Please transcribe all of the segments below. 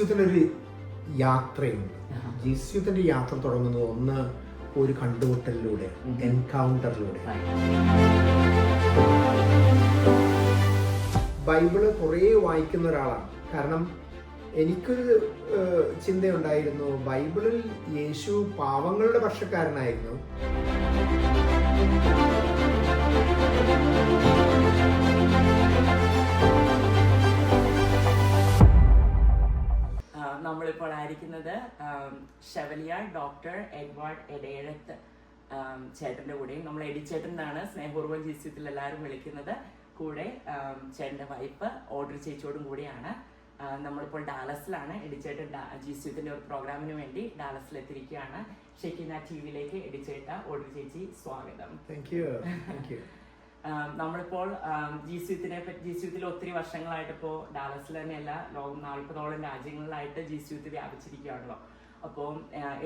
ജീസുവിനൊരു യാത്രയുണ്ട്. ജീസുവിന്റെ യാത്ര തുടങ്ങുന്നത് ഒന്ന് ഒരു കണ്ടുമുട്ടലിലൂടെ, എൻകൗണ്ടറിലൂടെ. ബൈബിള് കുറേ വായിക്കുന്ന ഒരാളാണ്. കാരണം എനിക്കൊരു ചിന്തയുണ്ടായിരുന്നു, ബൈബിളിൽ യേശു പാവങ്ങളുടെ പക്ഷക്കാരനായിരുന്നു. നമ്മളിപ്പോൾ ആയിരിക്കുന്നത് ഷെവലിയാർ ഡോക്ടർ എഡ്വാർഡ് എടേഴത്ത് ചേട്ടൻ്റെ കൂടെയും, നമ്മൾ എഡിച്ചേട്ടൻ എന്നാണ് സ്നേഹപൂർവ്വം ജീസുവിൽ എല്ലാവരും വിളിക്കുന്നത്. കൂടെ ചേട്ടൻ്റെ വൈഫ് ഓഡ്രി ചേച്ചിയോടും കൂടിയാണ്. നമ്മളിപ്പോൾ ഡാലസിലാണ്. എഡിച്ചേട്ടൻ ജീസുവിൻ്റെ ഒരു പ്രോഗ്രാമിന് വേണ്ടി ഡാലസിലെത്തിയിരിക്കുകയാണ്. ഷെക്കിന TV-യിലേക്ക് എഡിച്ചേട്ട, ഓഡ്രി ചേച്ചി, സ്വാഗതം. നമ്മളിപ്പോൾ ജീസുവിൽ ഒത്തിരി വർഷങ്ങളായിട്ട് ഇപ്പോൾ ഡാലസിൽ തന്നെയല്ല, ലോകം 40ഓളം രാജ്യങ്ങളിലായിട്ട് ജീസുവിത്ത് വ്യാപിച്ചിരിക്കുകയാണല്ലോ. അപ്പോൾ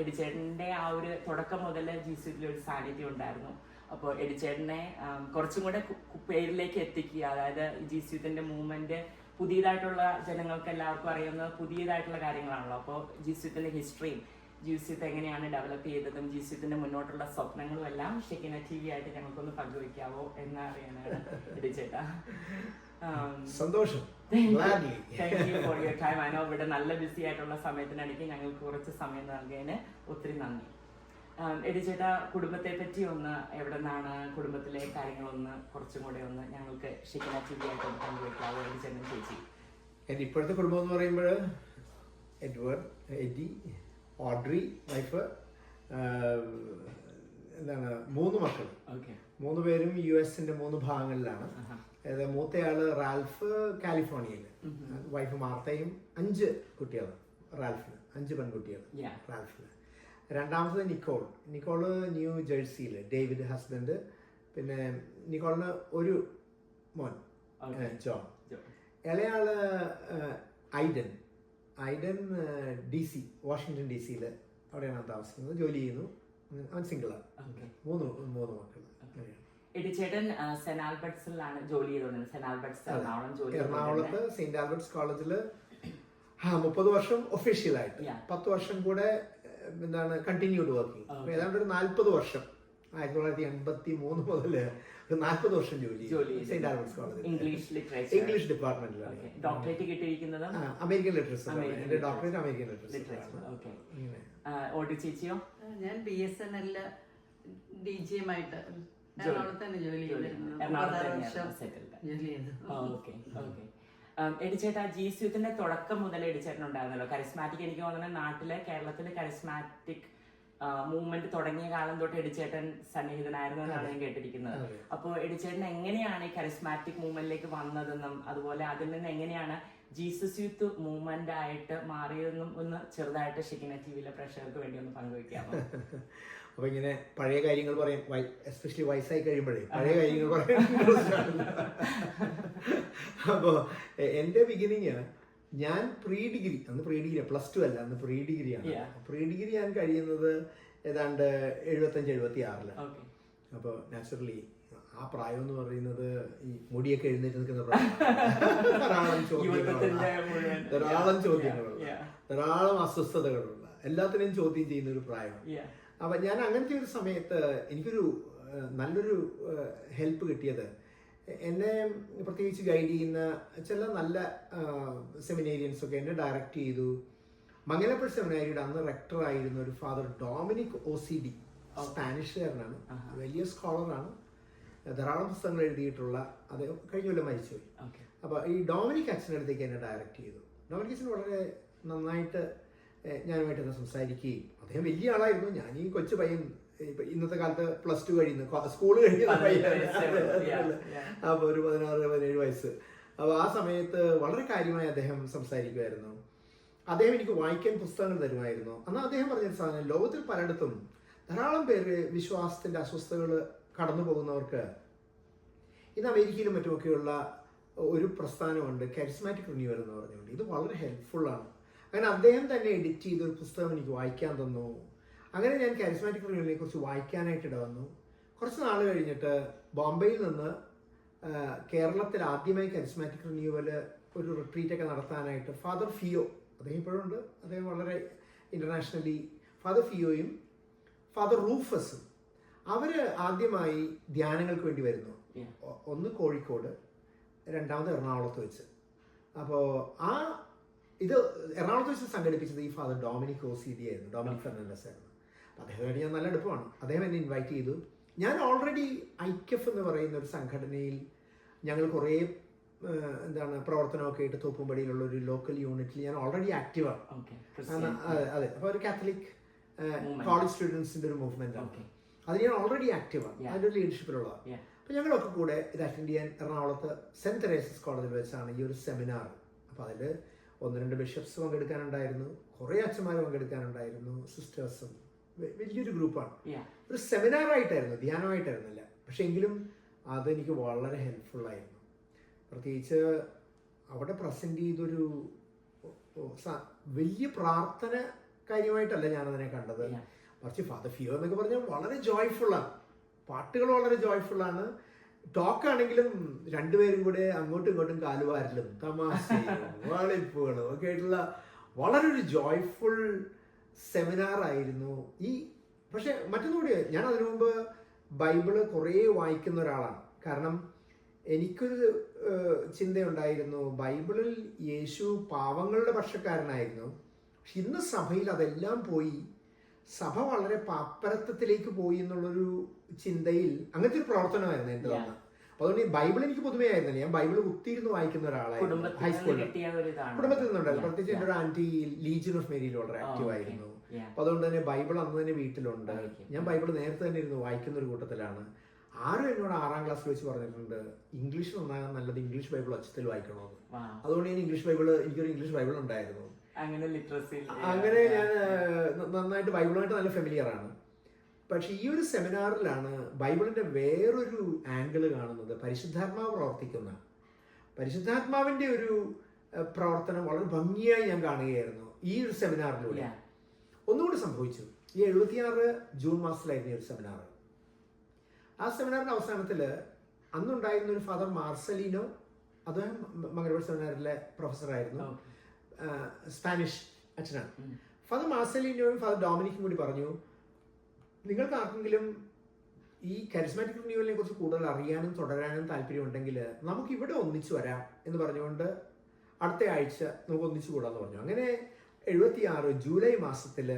എഡിച്ചേട്ടൻ്റെ ആ ഒരു തുടക്കം മുതൽ ജീസുവിൽ ഒരു സാന്നിധ്യം ഉണ്ടായിരുന്നു. അപ്പോൾ എഡിച്ചേട്ടനെ കുറച്ചും കൂടെ പേരിലേക്ക് എത്തിക്കുക, അതായത് ജീസുവിത്തിന്റെ മൂവ്മെന്റ് പുതിയതായിട്ടുള്ള ജനങ്ങൾക്ക് എല്ലാവർക്കും അറിയുന്ന പുതിയതായിട്ടുള്ള കാര്യങ്ങളാണല്ലോ. അപ്പോൾ ജീസുവിത്തിന്റെ ഹിസ്റ്ററിയും ജീസുവിത്ത് എങ്ങനെയാണ് ഡെവലപ്പ് ചെയ്തതും ജീസുവിത്തിന്റെ മുന്നോട്ടുള്ള സ്വപ്നങ്ങളും എല്ലാം ഷെക്കിന TV ആയിട്ട് ഞങ്ങൾക്കൊന്ന് പങ്കുവയ്ക്കാവോ എന്ന് അറിയാനാണ് എഡിച്ചേട്ടാ. സന്തോഷം. Thank you for your time. അതിനോ ഇവിടെ നല്ല ബിസി ആയിട്ടുള്ള സമയത്തിനിടയ്ക്ക് ഞങ്ങൾക്ക് കുറച്ച് സമയം നൽകിയതിന് ഒത്തിരി നന്ദി. എഡിച്ചേട്ടാ, കുടുംബത്തെ പറ്റി ഒന്ന്, എവിടെ നിന്നാണ്, കുടുംബത്തിലെ കാര്യങ്ങളൊന്ന് കുറച്ചും കൂടെ ഒന്ന് ഞങ്ങൾക്ക് ഷെക്കിന TV ആയിട്ട് പങ്കുവയ്ക്കാവോ എഡിച്ചേട്ടൻ ചേച്ചി? എൻ്റെ ഇപ്പോഴത്തെ കുടുംബം എന്ന് പറയുമ്പോൾ എഡ്വേർഡ്, എഡി, ഓഡ്രി വൈഫ്, എന്താണ് 3 മക്കൾ. 3 പേരും US-ന്റെ 3 ഭാഗങ്ങളിലാണ്. അതായത് മൂത്തയാള് റാൽഫ് കാലിഫോർണിയയിൽ, വൈഫ് മാർത്തയും 5 കുട്ടികൾ. റാൽഫിന് 5 പെൺകുട്ടികൾ റാൽഫിന്. രണ്ടാമത്തത് നിക്കോള് ന്യൂ ജേഴ്സിയിൽ, ഡേവിഡ് ഹസ്ബൻഡ്. പിന്നെ നിക്കോളിന് ഒരു മോൻ ജോൺ. ഇളയാള് ഐഡൻ DC, വാഷിങ്ടൺ DC-യിൽ അവിടെയാണ് താമസിക്കുന്നത്, ജോലി ചെയ്യുന്നു. അവൻ സിംഗിളാണ്. 3 മക്കൾ. എഡിച്ചേട്ടൻ സെന്റ് ആൽബർട്ട്സിലാണ് ജോലി ചെയ്തോണ്ടിരുന്നത്. എറണാകുളത്ത് സെന്റ് ആൽബർട്ട്സ് കോളേജിൽ 30 വർഷം ഒഫീഷ്യലായിട്ട്, 10 വർഷം കൂടെ എന്താണ് കണ്ടിന്യൂഡ് വർക്കിംഗ്. ഏതാണ്ട് ഒരു 40 വർഷം, 1983 മുതൽ 40 വർഷം ജോലി സെന്റ് ആൽബർട്ട്സ് കോളേജിൽ ഇംഗ്ലീഷ് ഡിപ്പാർട്ട്മെന്റിലാണ്. ഡോക്ടറേറ്റ് കിട്ടിയിരിക്കുന്നത് അമേരിക്കൻ ലിറ്ററേച്ചർ. എന്റെ ഡോക്ടറേറ്റ് അമേരിക്കൻ ലിറ്ററേച്ചർ. ചേച്ചിയോ? ഞാൻ BSNL DGM ആയിട്ട് എറണാകുളത്ത് തന്നെ ജോലി ചെയ്തിരുന്നു. എഡിച്ചേട്ടാ, ജീസുവിത്തിന്റെ തുടക്കം മുതൽ എഡിച്ചേട്ടൻ ഉണ്ടായിരുന്നല്ലോ കരിസ്മാറ്റിക്. എനിക്ക് തോന്നുന്നത് നാട്ടിലെ കേരളത്തിലെ കരിസ്മാറ്റിക് മൂവ്മെന്റ് തുടങ്ങിയ കാലം തൊട്ട് എഡിച്ചേട്ടൻ സന്നിഹിതനായിരുന്നു എന്നാണ് ഞാൻ കേട്ടിരിക്കുന്നത്. അപ്പോൾ എഡിച്ചേട്ടൻ എങ്ങനെയാണ് ഈ കരിസ്മാറ്റിക് മൂവ്മെന്റിലേക്ക് വന്നതെന്നും അതുപോലെ അതിൽ നിന്ന് എങ്ങനെയാണ് ജീസസ് യൂത്ത് മൂവ്മെന്റ് ആയിട്ട് മാറിയതെന്നും ഒന്ന് ചെറുതായിട്ട് ഷെക്കിന TV-യിലെ പ്രേക്ഷകർക്ക് വേണ്ടി ഒന്ന് പങ്കുവയ്ക്കാമോ? അപ്പൊ ഇങ്ങനെ പഴയ കാര്യങ്ങൾ പറയും, എസ്പെഷ്യലി വയസ്സായി കഴിയുമ്പോഴേ പഴയ കാര്യങ്ങൾ പറയാൻ. അപ്പോ എന്റെ ബിഗിനിങ്, ഞാൻ പ്രീ-ഡിഗ്രി, അന്ന് പ്രീ-ഡിഗ്രി +2 അല്ല, അന്ന് പ്രീ-ഡിഗ്രിയാണ്. പ്രീ-ഡിഗ്രി ഞാൻ കഴിയുന്നത് ഏതാണ്ട് 75-76. അപ്പോൾ നാച്ചുറലി ആ പ്രായം എന്ന് പറയുന്നത് ഈ മുടിയൊക്കെ എഴുന്നേറ്റ് നിൽക്കുന്ന പ്രായം. ധാരാളം ചോദ്യങ്ങളുള്ള, ധാരാളം അസ്വസ്ഥതകളുള്ള, എല്ലാത്തിനെയും ചോദ്യം ചെയ്യുന്ന ഒരു പ്രായമാണ്. അപ്പൊ ഞാൻ അങ്ങനത്തെ ഒരു സമയത്ത് എനിക്കൊരു നല്ലൊരു ഹെൽപ്പ് കിട്ടിയത്, എന്നെ പ്രത്യേകിച്ച് ഗൈഡ് ചെയ്യുന്ന ചില നല്ല സെമിനേരിയൻസ് ഒക്കെ എന്നെ ഡയറക്റ്റ് ചെയ്തു. മംഗലപ്പുഴ സെമിനാരിയുടെ അന്ന് റെക്ടർ ആയിരുന്ന ഒരു ഫാദർ ഡൊമിനിക് OCD, സ്പാനിഷുകാരനാണ്, വലിയ സ്കോളറാണ്, ധാരാളം പുസ്തകങ്ങൾ എഴുതിയിട്ടുള്ള. അദ്ദേഹം കഴിഞ്ഞ കൊല്ലം മരിച്ചുപോയി. അപ്പോൾ ഈ ഡൊമിനിക് അച്ഛൻ്റെ അടുത്തേക്ക് എന്നെ ഡയറക്റ്റ് ചെയ്തു. ഡൊമിനിക് അച്ഛൻ വളരെ നന്നായിട്ട് ഞാനുമായിട്ട് തന്നെ സംസാരിക്കുകയും, അദ്ദേഹം വലിയ ആളായിരുന്നു, ഞാൻ ഈ കൊച്ചു പയ്യൻ, ഇന്നത്തെ കാലത്ത് +2 കഴിയുന്നു, സ്കൂൾ കഴിയുന്ന പയ്യൻ. അപ്പോൾ ഒരു 16-17 വയസ്സ്. അപ്പോൾ ആ സമയത്ത് വളരെ കാര്യമായി അദ്ദേഹം സംസാരിക്കുമായിരുന്നു. അദ്ദേഹം എനിക്ക് വായിക്കാൻ പുസ്തകങ്ങൾ തരുമായിരുന്നു. അന്ന് അദ്ദേഹം പറഞ്ഞൊരു സാധനം, ലോകത്തിൽ പലയിടത്തും ധാരാളം പേര് വിശ്വാസത്തിന്റെ അസ്വസ്ഥതകൾ കടന്നു പോകുന്നവർക്ക് ഇന്ന് അമേരിക്കയിലും മറ്റുമൊക്കെയുള്ള ഒരു പ്രസ്ഥാനമുണ്ട്, കരിസ്മാറ്റിക് റിന്യൂവൽ എന്ന് പറഞ്ഞുകൊണ്ട്. ഇത് വളരെ ഹെൽപ്ഫുള്ളാണ്. അങ്ങനെ അദ്ദേഹം തന്നെ എഡിറ്റ് ചെയ്തൊരു പുസ്തകം എനിക്ക് വായിക്കാൻ തന്നു. അങ്ങനെ ഞാൻ കരിസ്മാറ്റിക് റിന്യൂവലിനെ കുറിച്ച് വായിക്കാനായിട്ട് ഇടവന്നു. കുറച്ച് നാൾ കഴിഞ്ഞിട്ട് ബോംബെയിൽ നിന്ന് കേരളത്തിൽ ആദ്യമായി കരിസ്മാറ്റിക് റിന്യൂവൽ ഒരു റിട്രീറ്റ് ഒക്കെ നടത്താനായിട്ട് ഫാദർ ഫിയോ അദ്ദേഹം ഇപ്പോഴും ഉണ്ട്. അദ്ദേഹം വളരെ ഇൻ്റർനാഷണലി ഫാദർ ഫിയോയും ഫാദർ റൂഫസും അവർ ആദ്യമായി ധ്യാനങ്ങൾക്ക് വേണ്ടി വരുന്നു. ഒന്ന് കോഴിക്കോട്, രണ്ടാമത് എറണാകുളത്ത് വെച്ച്. അപ്പോൾ ഇത് എറണാകുളത്ത് വെച്ച് സംഘടിപ്പിച്ചത് ഈ ഫാദർ ഡൊമിനിക് ഓസീഡി ആയിരുന്നു, ഡൊമിനിക് ഫെർണാണ്ടസ് ആയിരുന്നു. അപ്പോൾ അദ്ദേഹമായിട്ട് ഞാൻ നല്ല അടുപ്പമാണ്. അദ്ദേഹം എന്നെ ഇൻവൈറ്റ് ചെയ്തു. ഞാൻ ഓൾറെഡി IKF എന്ന് പറയുന്ന ഒരു സംഘടനയിൽ ഞങ്ങൾ കുറേ പ്രവർത്തനമൊക്കെ ആയിട്ട് തോപ്പുംപടിയിലുള്ള ഒരു ലോക്കൽ യൂണിറ്റിൽ ഞാൻ ഓൾറെഡി ആക്റ്റീവാണ്. അതെ, അപ്പോൾ ഒരു കാത്തലിക് കോളേജ് സ്റ്റുഡൻസിൻ്റെ ഒരു മൂവ്മെൻ്റ് ആണ്. അത് ഞാൻ ഓൾറെഡി ആക്റ്റീവാണ്, അതിൻ്റെ ഒരു ലീഡർഷിപ്പിലുള്ളതാണ്. അപ്പോൾ ഞങ്ങളൊക്കെ കൂടെ ഇത് അറ്റൻഡ് ചെയ്യാൻ എറണാകുളത്ത് സെൻറ്റ് തെരേസസ് കോളേജിൽ വെച്ചാണ് ഈ ഒരു സെമിനാർ. അപ്പോൾ അതിൽ 1-2 ബിഷപ്സ് പങ്കെടുക്കാനുണ്ടായിരുന്നു, കുറേ അച്ഛന്മാർ പങ്കെടുക്കാനുണ്ടായിരുന്നു, സിസ്റ്റേഴ്സും. വലിയൊരു ഗ്രൂപ്പാണ്. ഒരു സെമിനാറായിട്ടായിരുന്നു, ധ്യാനമായിട്ടായിരുന്നില്ല. പക്ഷെ എങ്കിലും അതെനിക്ക് വളരെ ഹെൽപ്ഫുള്ളായിരുന്നു. പ്രത്യേകിച്ച് അവിടെ പ്രസൻറ്റ് ചെയ്തൊരു വലിയ പ്രാർത്ഥന കാര്യമായിട്ടല്ല ഞാനതിനെ കണ്ടത്. മറിച്ച് ഫാദർ ഫിയോ എന്നൊക്കെ പറഞ്ഞാൽ വളരെ ജോയ്ഫുള്ളാണ്, പാട്ടുകൾ വളരെ ജോയ്ഫുള്ളാണ്. ടോക്കാണെങ്കിലും രണ്ടുപേരും കൂടെ അങ്ങോട്ടും ഇങ്ങോട്ടും കാലുവാരലും തമാശയും വാളിപ്പുകളും ഒക്കെ ആയിട്ടുള്ള വളരെ ഒരു ജോയ്ഫുൾ സെമിനാർ ആയിരുന്നു. പക്ഷെ മറ്റൊന്നുകൂടി, ഞാൻ അതിനു മുമ്പ് ബൈബിള് കുറേ വായിക്കുന്ന ഒരാളാണ്. കാരണം എനിക്കൊരു ചിന്തയുണ്ടായിരുന്നു, ബൈബിളിൽ യേശു പാവങ്ങളുടെ പക്ഷക്കാരനായിരുന്നു. പക്ഷെ ഇന്ന് സഭയിൽ അതെല്ലാം പോയി, സഭ വളരെ പാപ്പരത്വത്തിലേക്ക് പോയി എന്നുള്ളൊരു ചിന്തയിൽ അങ്ങനത്തെ ഒരു പ്രവർത്തനമായിരുന്നു എൻ്റെ തന്നെ. അതുകൊണ്ട് ഈ ബൈബിൾ എനിക്ക് പുതുമയായിരുന്നില്ല. ഞാൻ ബൈബിൾ കുത്തിയിരുന്ന് വായിക്കുന്ന ഒരാളായിരുന്നു ഹൈസ്കൂളിൽ. കുടുംബത്തിൽ നിന്നുണ്ടായിരുന്നു. പ്രത്യേകിച്ച് എൻ്റെ ഒരു ആന്റി ലീജിയൻ ഓഫ് മേരിയിൽ വളരെ ആക്റ്റീവ് ആയിരുന്നു. അപ്പൊ അതുകൊണ്ട് തന്നെ ബൈബിൾ അന്ന് തന്നെ വീട്ടിലുണ്ട്. ഞാൻ ബൈബിൾ നേരത്തെ തന്നെ ഇരുന്ന് വായിക്കുന്ന ഒരു കൂട്ടത്തിലാണ്. ആരും എന്നോട് 6ാം ക്ലാസ്സിൽ വെച്ച് പറഞ്ഞിട്ടുണ്ട്, ഇംഗ്ലീഷ് നന്നാകാൻ നല്ലത് ഇംഗ്ലീഷ് ബൈബിൾ അച്ഛത്തിൽ വായിക്കണമെന്ന്. അതുകൊണ്ട് ഞാൻ എനിക്കൊരു ഇംഗ്ലീഷ് ബൈബിൾ ഉണ്ടായിരുന്നു. അങ്ങനെ ഞാൻ നന്നായിട്ട് ബൈബിളുമായിട്ട് നല്ല ഫെമിലിയർ ആണ്. പക്ഷെ ഈ ഒരു സെമിനാറിലാണ് ബൈബിളിന്റെ വേറൊരു ആംഗിള് കാണുന്നത്. പരിശുദ്ധാത്മാവ് പ്രവർത്തിക്കുന്ന, പരിശുദ്ധാത്മാവിന്റെ ഒരു പ്രവർത്തനം വളരെ ഭംഗിയായി ഞാൻ കാണുകയായിരുന്നു ഈ ഒരു സെമിനാറിലൂടെ. ഒന്നുകൂടി സംഭവിച്ചു. ഈ 76 ജൂൺ മാസത്തിലായിരുന്നു ഈ ഒരു സെമിനാർ. ആ സെമിനാറിന്റെ അവസാനത്തിൽ അന്നുണ്ടായിരുന്ന ഒരു ഫാദർ മാർസലീനോ, അദ്ദേഹം മംഗലപുരം സെമിനാറിലെ പ്രൊഫസറായിരുന്നു, സ്പാനിഷ് അച്ഛനാണ്. ഫാദർ മാർസലീനോയും ഫാദർ ഡൊമിനിക്കും കൂടി പറഞ്ഞു, നിങ്ങൾക്ക് ആർക്കെങ്കിലും ഈ കരിസ്മാറ്റിക് റിന്യൂവലിനെ കുറിച്ച് കൂടുതൽ അറിയാനും തുടരാനും താല്പര്യമുണ്ടെങ്കിൽ നമുക്ക് ഇവിടെ ഒന്നിച്ചു വരാം എന്ന് പറഞ്ഞുകൊണ്ട് അടുത്ത ആഴ്ച നമുക്ക് ഒന്നിച്ചു കൂടാന്ന് പറഞ്ഞു. അങ്ങനെ 76 ജൂലൈ മാസത്തിൽ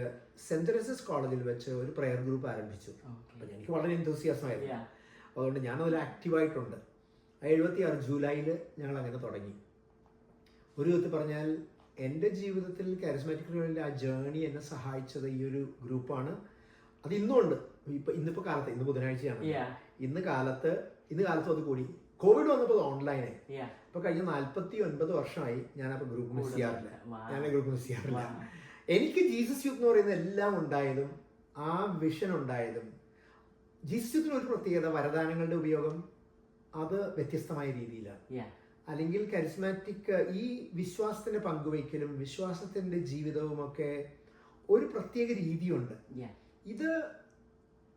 സെന്റ് തെരേസസ് കോളേജിൽ വെച്ച് ഒരു പ്രെയർ ഗ്രൂപ്പ് ആരംഭിച്ചു. അപ്പം എനിക്ക് വളരെ എന്തൂസിയാസമായിരുന്നു. അതുകൊണ്ട് ഞാനതിൽ ആക്റ്റീവായിട്ടുണ്ട്. 76 ജൂലൈയിൽ ഞങ്ങൾ അങ്ങനെ തുടങ്ങി. ഒരു വിധത്തിൽ പറഞ്ഞാൽ എൻ്റെ ജീവിതത്തിൽ കരിസ്മാറ്റിക് റിന്യൂവലിൻ്റെ ആ ജേർണി എന്നെ സഹായിച്ചത് ഈ ഒരു ഗ്രൂപ്പാണ്. അത് ഇന്നുണ്ട്. ഇന്നിപ്പോൾ കാലത്ത്, ഇന്ന് ബുധനാഴ്ചയാണ്, ഇന്ന് കാലത്ത് അത് കൂടി. കോവിഡ് വന്നപ്പോൾ ഓൺലൈനായി. ഇപ്പൊ കഴിഞ്ഞ 49 വർഷമായി ഞാനപ്പോൾ ഗ്രൂപ്പ് മിസ് ചെയ്യാറില്ല. എനിക്ക് ജീസസ് യൂത്ത് എന്ന് പറയുന്ന എല്ലാം ഉണ്ടായതും ആ വിഷൻ ഉണ്ടായതും, ജീസസ് യൂത്തിന് ഒരു പ്രത്യേകത, വരദാനങ്ങളുടെ ഉപയോഗം അത് വ്യത്യസ്തമായ രീതിയിലാണ്. അല്ലെങ്കിൽ കരിസ്മാറ്റിക് ഈ വിശ്വാസത്തിന്റെ പങ്കുവയ്ക്കലും വിശ്വാസത്തിന്റെ ജീവിതവും ഒക്കെ ഒരു പ്രത്യേക രീതിയുണ്ട്. ഇത്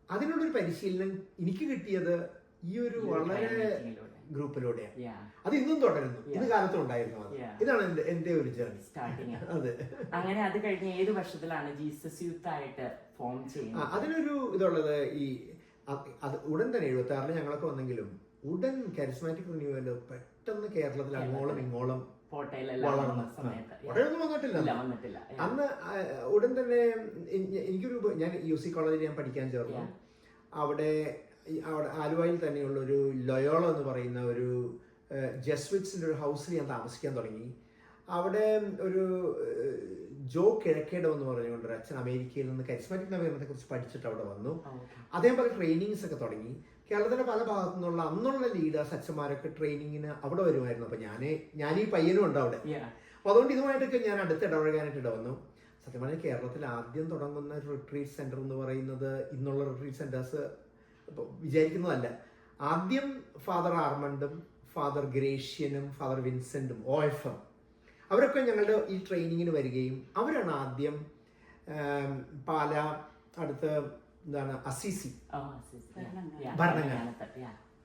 അതിനുള്ളൊരു പരിശീലനം എനിക്ക് കിട്ടിയത് ഈ ഒരു വളരെ ഗ്രൂപ്പിലൂടെയാണ്. അത് ഇന്നും തുടരുന്നു, ഇത് കാലത്തും ഉണ്ടായിരുന്നു. ഇതാണ് എന്റെ ഒരു ജേർണി സ്റ്റാർട്ടിങ്. അതെ. അങ്ങനെ അത് കഴിഞ്ഞ ഏത് വർഷത്തിലാണ് ജീസസ് യൂത്ത് ആയിട്ട് ഫോം ചെയ്യുന്നത്? അതിനൊരു ഇതുള്ളത് അത് ഉടൻ തന്നെ 76 ഞങ്ങളൊക്കെ വന്നെങ്കിലും ഉടൻ കരിസ്മാറ്റിക് റിന്യൂവല് പെട്ടെന്ന് കേരളത്തിൽ അങ്ങോളം ഇങ്ങോളം വളർന്നു വന്നിട്ടില്ല. അന്ന് ഉടൻ തന്നെ ഞാൻ UC കോളേജിൽ ഞാൻ പഠിക്കാൻ ചേർന്നു. അവിടെ ആലുവയിൽ തന്നെയുള്ള ഒരു ലൊയോള എന്ന് പറയുന്ന ഒരു ജെസ്വിറ്റ്സിന്റെ ഒരു ഹൗസിൽ ഞാൻ താമസിക്കാൻ തുടങ്ങി. അവിടെ ഒരു ജോ കിഴക്കേടം എന്ന് പറഞ്ഞുകൊണ്ട് ഒരു അച്ഛൻ അമേരിക്കയിൽ നിന്ന് കരിസ്മാറ്റിക് നവീകരണത്തെ കുറിച്ച് പഠിച്ചിട്ട് അവിടെ വന്നു. അദ്ദേഹം പല ട്രെയിനിങ്സ് ഒക്കെ തുടങ്ങി. കേരളത്തിന്റെ പല ഭാഗത്തു നിന്നുള്ള അന്നുള്ള ലീഡേഴ്സ് അച്ഛന്മാരൊക്കെ ട്രെയിനിങ്ങിന് അവിടെ വരുമായിരുന്നു. അപ്പൊ ഞാൻ ഈ പയ്യനും ഉണ്ട് അവിടെ. അപ്പൊ അതുകൊണ്ട് ഇതുമായിട്ടൊക്കെ ഞാൻ അടുത്ത് ഇടപഴകാനായിട്ട് ഇടവന്നു. സത്യം പറഞ്ഞാൽ കേരളത്തിൽ ആദ്യം തുടങ്ങുന്ന ഒരു റിട്രീറ്റ് സെന്റർ എന്ന് പറയുന്നത് ഇന്നുള്ള റിട്രീറ്റ് സെന്റേഴ്സ് വിചാരിക്കുന്നതല്ല. ആദ്യം ഫാദർ ആർമണ്ടും ഫാദർ ഗ്രേഷ്യനും ഫാദർ വിൻസെന്റും OFM അവരൊക്കെ ഞങ്ങളുടെ ഈ ട്രെയിനിങ്ങിന് വരികയും അവരാണ് ആദ്യം പാല, അടുത്ത് അസീസി,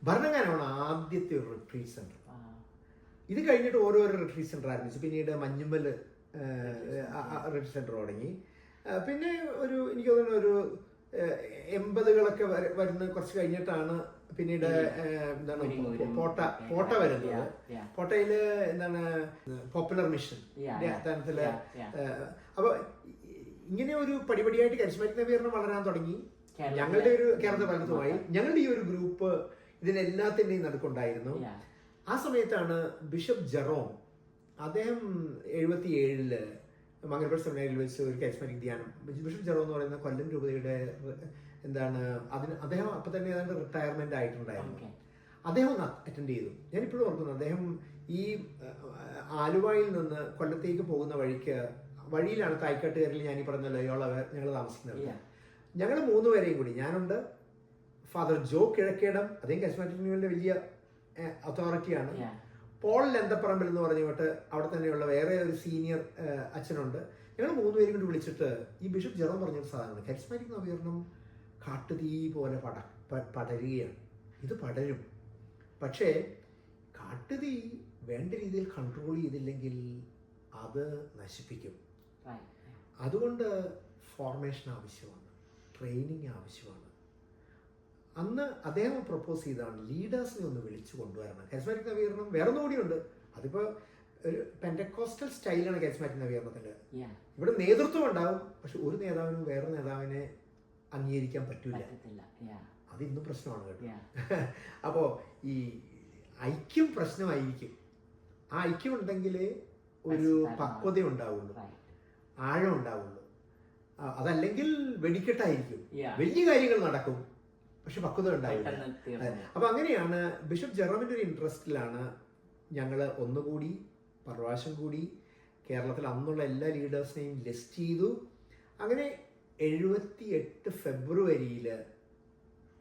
ഭരണങ്ങാനമാണ് ആദ്യത്തെ ഒരു റിട്രീറ്റ് സെന്റർ. ഇത് കഴിഞ്ഞിട്ട് ഓരോരോ റിട്രീറ്റ് സെന്റർ ആരംഭിച്ചു. പിന്നീട് മഞ്ഞുമ്മൽ റിട്രീറ്റ് സെന്റർ തുടങ്ങി. പിന്നെ എനിക്ക് തോന്നുന്നു ഒരു 80കളൊക്കെ വരുന്ന കുറച്ച് കഴിഞ്ഞിട്ടാണ് പിന്നീട് എന്താണ് പോട്ട വരുന്നത്. പോട്ടയില് എന്താണ് പോപ്പുലർ മിഷൻ തരത്തില്. അപ്പൊ ഇങ്ങനെ ഒരു പടിപടിയായിട്ട് കരിസ്മാറ്റിക് നവീകരണം വളരാൻ തുടങ്ങി. ഞങ്ങളുടെ ഒരു കേരളത്തിൽ പലതുമായി ഞങ്ങളുടെ ഈ ഒരു ഗ്രൂപ്പ് ഇതിനെല്ലാത്തിന്റെയും നടുക്കുണ്ടായിരുന്നു. ആ സമയത്താണ് ബിഷപ്പ് ജെറോം, അദ്ദേഹം 77 മംഗലപുരം സെമിനാരിയിൽ വെച്ച് ഒരു കരിസ്മാറ്റിക് ധ്യാനം, ബിഷപ്പ് ജെറോം എന്ന് പറയുന്ന കൊല്ലം രൂപതയുടെ എന്താണ് അദ്ദേഹം അപ്പൊ തന്നെ ഏതാണ്ട് റിട്ടയർമെന്റ് ആയിട്ടുണ്ടായിരുന്നു. അദ്ദേഹം ഒന്ന് അറ്റൻഡ് ചെയ്തു. ഞാനിപ്പോഴും ഓർക്കുന്നു, അദ്ദേഹം ഈ ആലുവയിൽ നിന്ന് കൊല്ലത്തേക്ക് പോകുന്ന വഴിയിലാണ് തായ്ക്കാട്ടുകാരിൽ ഞാൻ ഈ പറഞ്ഞ ലയോള ഞങ്ങൾ താമസിക്കുന്നത്. ഞങ്ങൾ 3 പേരെയും കൂടി, ഞാനുണ്ട്, ഫാദർ ജോ കിഴക്കേടം, അദ്ദേഹം കരിസ്മാറ്റിക് യൂണിയന്റെ വലിയ അതോറിറ്റിയാണ്, പോൾ ലെന്തപ്പറമ്പിൽ എന്ന് പറഞ്ഞിട്ട് അവിടെ തന്നെയുള്ള വേറെ ഒരു സീനിയർ അച്ഛനുണ്ട്. ഞങ്ങൾ 3 പേരും കൂടി വിളിച്ചിട്ട് ഈ ബിഷപ്പ് ജെറോം പറഞ്ഞൊരു സാധനമാണ്, കരിസ്മാറ്റിക് നവീകരണം കാട്ടുതീ പോലെ പടരുകയാണ്. ഇത് പടരും, പക്ഷേ കാട്ടുതീ വേണ്ട രീതിയിൽ കൺട്രോൾ ചെയ്തില്ലെങ്കിൽ അത് നശിപ്പിക്കും. അതുകൊണ്ട് ഫോർമേഷൻ ആവശ്യമാണ്, ട്രെയിനിങ് ആവശ്യമാണ്. അന്ന് അദ്ദേഹം പ്രപ്പോസ് ചെയ്തതാണ് ലീഡേഴ്സിനെ ഒന്ന് വിളിച്ചു കൊണ്ടുവരണം. കരിസ്മാറ്റിക് നവീകരണം വേറെ ഒന്നുകൂടിയുണ്ട്, അതിപ്പോൾ ഒരു പെൻറ്റക്കോസ്റ്റൽ സ്റ്റൈലാണ് കരിസ്മാറ്റിക് നവീകരണത്തിൻ്റെ. ഇവിടെ നേതൃത്വം ഉണ്ടാവും, പക്ഷെ ഒരു നേതാവിനും വേറെ നേതാവിനെ അംഗീകരിക്കാൻ പറ്റില്ല. അത് ഇന്നും പ്രശ്നമാണ് കേട്ടോ. അപ്പോൾ ഈ ഐക്യം പ്രശ്നമായിരിക്കും. ആ ഐക്യം ഉണ്ടെങ്കിൽ ഒരു പക്വത ഉണ്ടാവുള്ളൂ, ആഴം ഉണ്ടാവുള്ളൂ. അതല്ലെങ്കിൽ വെടിക്കെട്ടായിരിക്കും, വലിയ കാര്യങ്ങൾ നടക്കും, പക്ഷെ പക്വത ഉണ്ടാവില്ല. അപ്പൊ അങ്ങനെയാണ് ബിഷപ്പ് ജെറോമിന്റെ ഒരു ഇൻട്രസ്റ്റിലാണ് ഞങ്ങൾ ഒന്നുകൂടി പ്രാവശ്യം കൂടി കേരളത്തിൽ അന്നുള്ള എല്ലാ ലീഡേഴ്സിനെയും ലിസ്റ്റ് ചെയ്തു. അങ്ങനെ 78 ഫെബ്രുവരിയിൽ